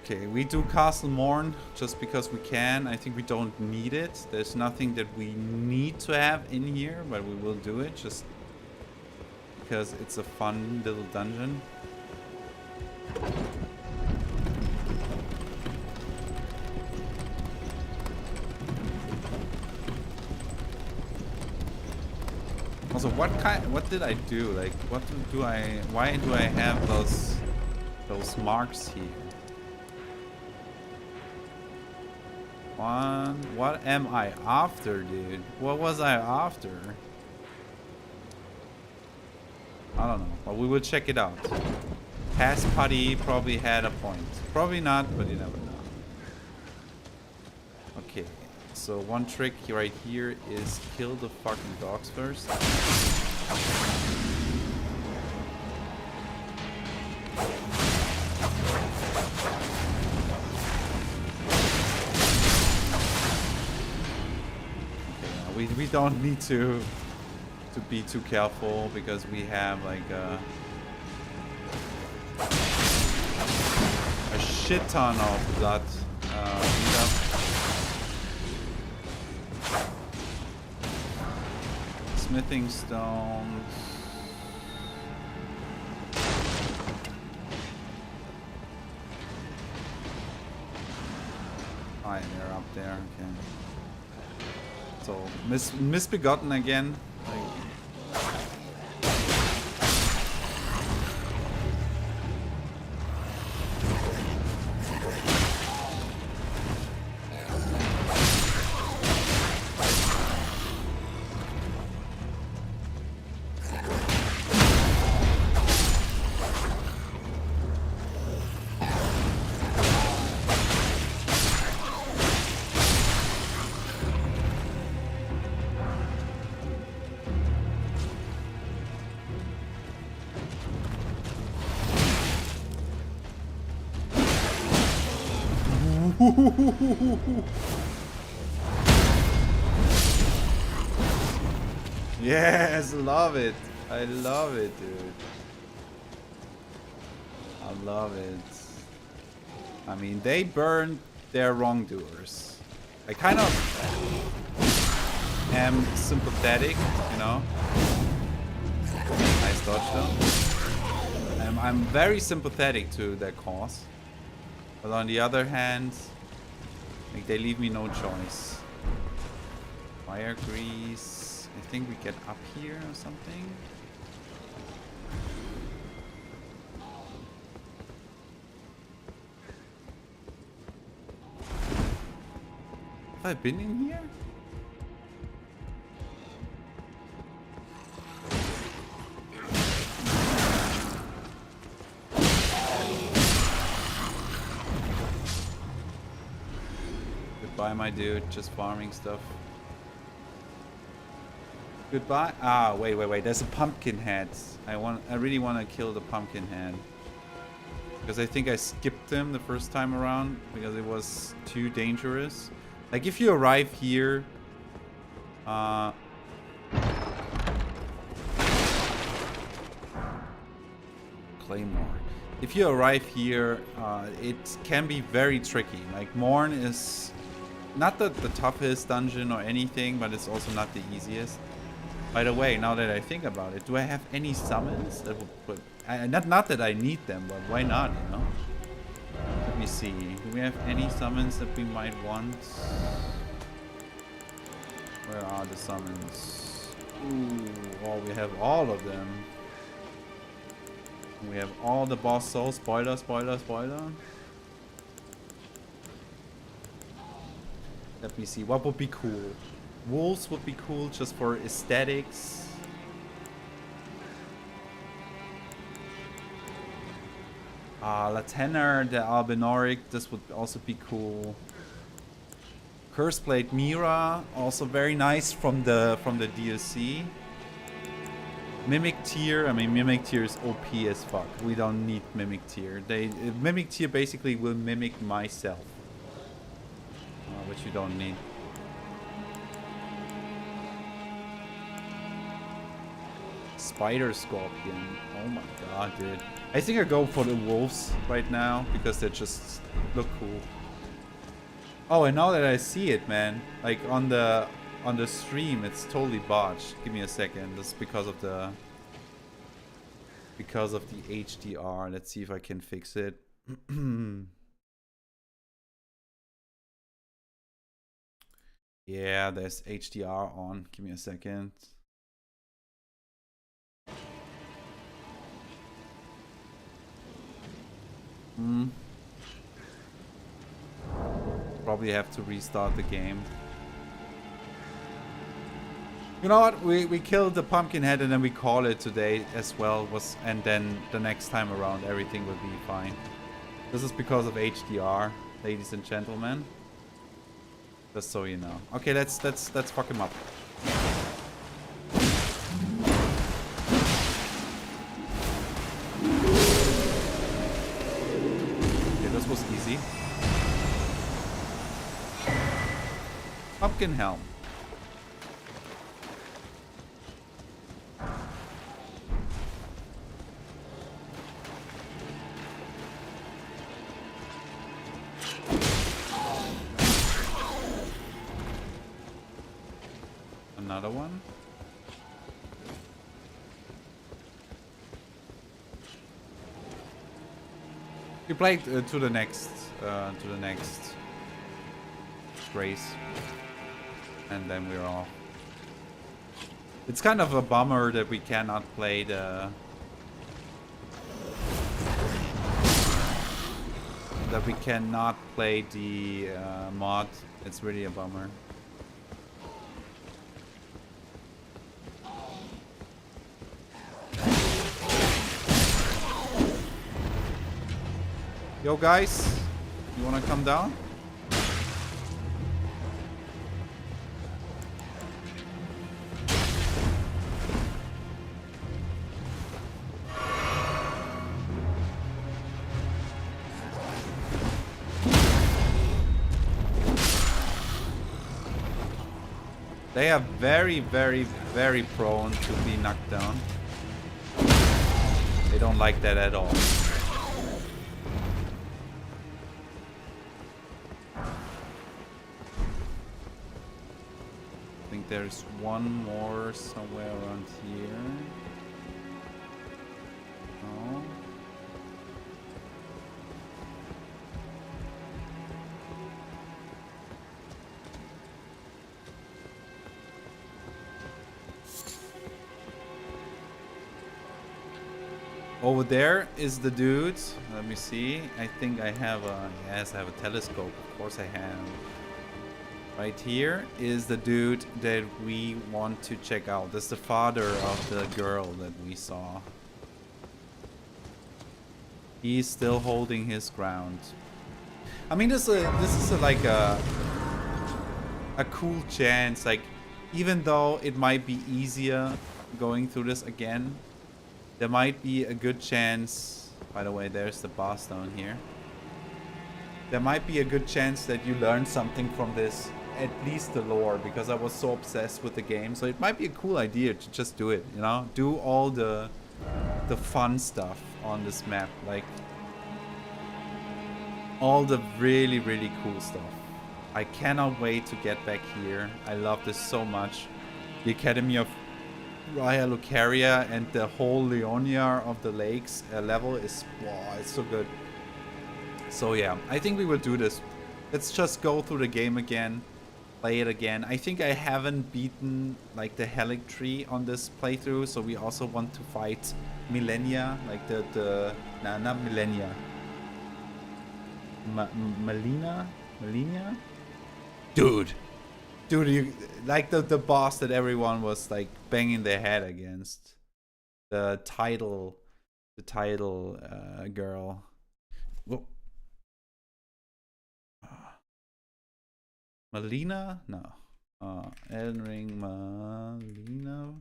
Okay, we do Castle Morn just because we can. I think we don't need it. There's nothing that we need to have in here, but we will do it just because it's a fun little dungeon. Also, what did I do? Like, why do I have those marks here? What am I after, dude? What was I after? I don't know, but we will check it out. Past Putty probably had a point. Probably not, but you never know. Okay, so one trick right here is kill the fucking dogs first. we don't need to be too careful because we have like a shit ton of blood beat up. Smithing stones. Oh, they're up there. Okay. So misbegotten again. Yes, love it. I love it, dude. I love it. I mean, they burned their wrongdoers. I kind of am sympathetic, you know. Nice dodge though. I'm very sympathetic to their cause. But on the other hand, like, they leave me no choice. Fire grease. I think we get up here or something. Have I been in here? Goodbye, my dude. Just farming stuff. Goodbye. Ah, wait. There's a pumpkin head. I really want to kill the pumpkin head. Because I think I skipped him the first time around because it was too dangerous. Like, if you arrive here, Claymore. If you arrive here, it can be very tricky. Like, Morn is not the toughest dungeon or anything, but it's also not the easiest. By the way, now that I think about it, do I have any summons that would put... not that I need them, but why not, you know? Let me see. Do we have any summons that we might want? Where are the summons? Ooh, oh, we have all of them. We have all the boss souls. Spoiler. Let me see. What would be cool? Wolves would be cool just for aesthetics. Latener, the Albinoric, this would also be cool. Curseblade Mira, also very nice from the DLC. Mimic Tier, I mean Mimic Tier is OP as fuck. We don't need Mimic Tier. Mimic Tier basically will mimic myself, which you don't need. Spider Scorpion. Oh my god, dude. I think I go for the wolves right now because they just look cool. Oh, and now that I see it, man, like on the stream, it's totally botched. Give me a second. That's because of the HDR. Let's see if I can fix it. Yeah, there's HDR on. Give me a second. Probably have to restart the game. You know what? We killed the pumpkin head and then we call it today as well. And then the next time around everything will be fine. This is because of HDR, ladies and gentlemen. Just so you know. Okay, let's fuck him up. This was easy. Pumpkin helm. Another one. We played to the next race, and then we're off. It's kind of a bummer that we cannot play the mod. It's really a bummer. Yo guys, you wanna come down? They are very, very, very prone to be knocked down. They don't like that at all. I think there's one more somewhere around here. No. Over there is the dude. Let me see. I think I have a... Yes, I have a telescope. Of course I have. Right here is the dude that we want to check out. That's the father of the girl that we saw. He's still holding his ground. I mean, this is like a cool chance. Like, even though it might be easier going through this again, there might be a good chance. By the way, there's the boss down here. There might be a good chance that you learn something from this, at least the lore, because I was so obsessed with the game. So it might be a cool idea to just do it, you know? Do all the fun stuff on this map, like all the really, really cool stuff. I cannot wait to get back here. I love this so much. The Academy of Raya Lucaria and the whole Leonia of the Lakes level is, wow, it's so good. So yeah, I think we will do this. Let's just go through the game again, play it again. I think I haven't beaten like the Helic tree on this playthrough, so we also want to fight Millennia, like nah, not Millennia. Melina? Dude, you like the boss that everyone was like banging their head against. The title girl. Whoa. Melina? No. Elden Ring, Melina.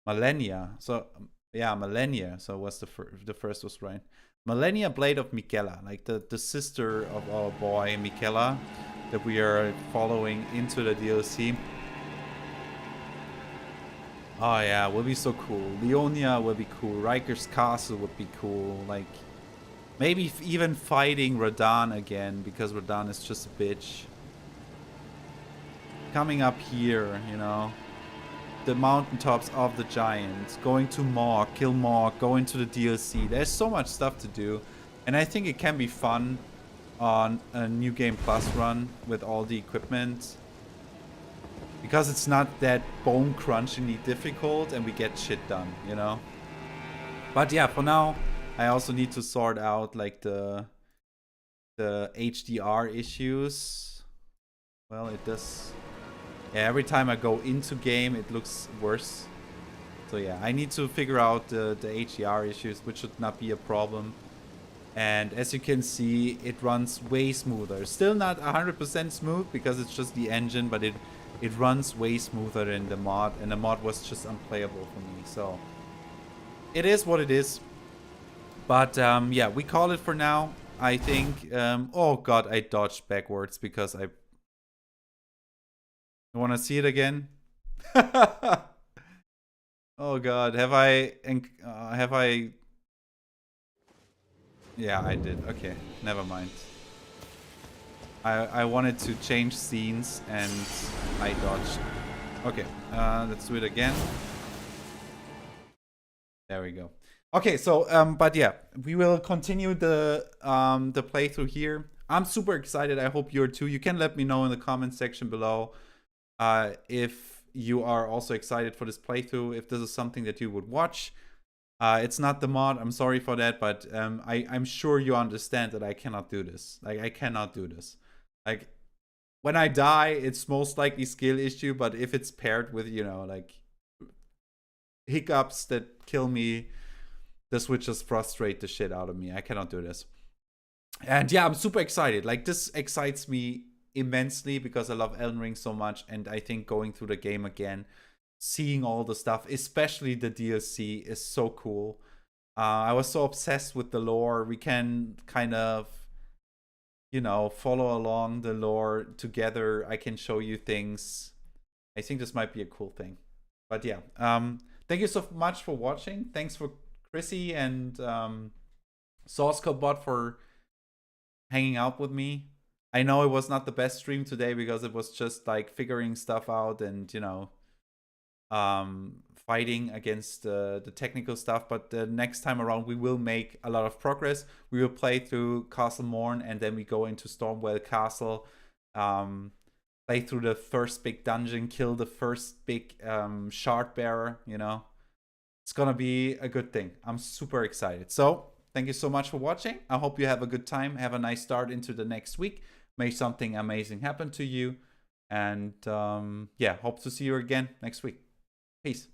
Millennia. So yeah, Millennia. So what's the first was right. Millennia Blade of Miquella, like the sister of our boy Miquella that we are following into the DLC. Oh yeah, will be so cool. Leonia will be cool. Riker's Castle would be cool. Like, maybe even fighting Radahn again, because Radahn is just a bitch. Coming up here, you know. The mountaintops of the giants. Going to Morg, kill Morg, go into the DLC. There's so much stuff to do. And I think it can be fun on a New Game Plus run with all the equipment. Because it's not that bone-crunchingly difficult and we get shit done, you know? But yeah, for now, I also need to sort out like the HDR issues. Well, it does. Yeah, every time I go into game, it looks worse. So yeah, I need to figure out the HDR issues, which should not be a problem. And as you can see, it runs way smoother. Still not 100% smooth because it's just the engine, but it runs way smoother than the mod, and the mod was just unplayable for me. So it is what it is. But yeah, we call it for now. I think. Oh god, I dodged backwards because I. You want to see it again? Oh god, have I Yeah, I did. Okay, never mind. I wanted to change scenes and I dodged. Okay, let's do it again. There we go. Okay, so but yeah, we will continue the playthrough here. I'm super excited. I hope you're too. You can let me know in the comment section below if you are also excited for this playthrough, if this is something that you would watch. It's not the mod. I'm sorry for that, but I'm sure you understand that I cannot do this. Like, I cannot do this. Like, when I die, it's most likely skill issue, but if it's paired with, you know, like hiccups that kill me, this would just frustrate the shit out of me. I cannot do this. And yeah, I'm super excited. Like, this excites me immensely because I love Elden Ring so much, and I think going through the game again, seeing all the stuff, especially the DLC, is so cool. I was so obsessed with the lore. We can kind of, you know, follow along the lore together. I can show you things. I think this might be a cool thing. But yeah, thank you so much for watching. Thanks for Chrissy and Soulslike for hanging out with me. I know it was not the best stream today because it was just like figuring stuff out and, you know, fighting against the technical stuff. But the next time around, we will make a lot of progress. We will play through Castle Morn, and then we go into Stormwell Castle, play through the first big dungeon, kill the first big shard bearer. You know, it's gonna be a good thing. I'm super excited. So thank you so much for watching. I hope you have a good time. Have a nice start into the next week. May something amazing happen to you. And yeah, hope to see you again next week. Peace.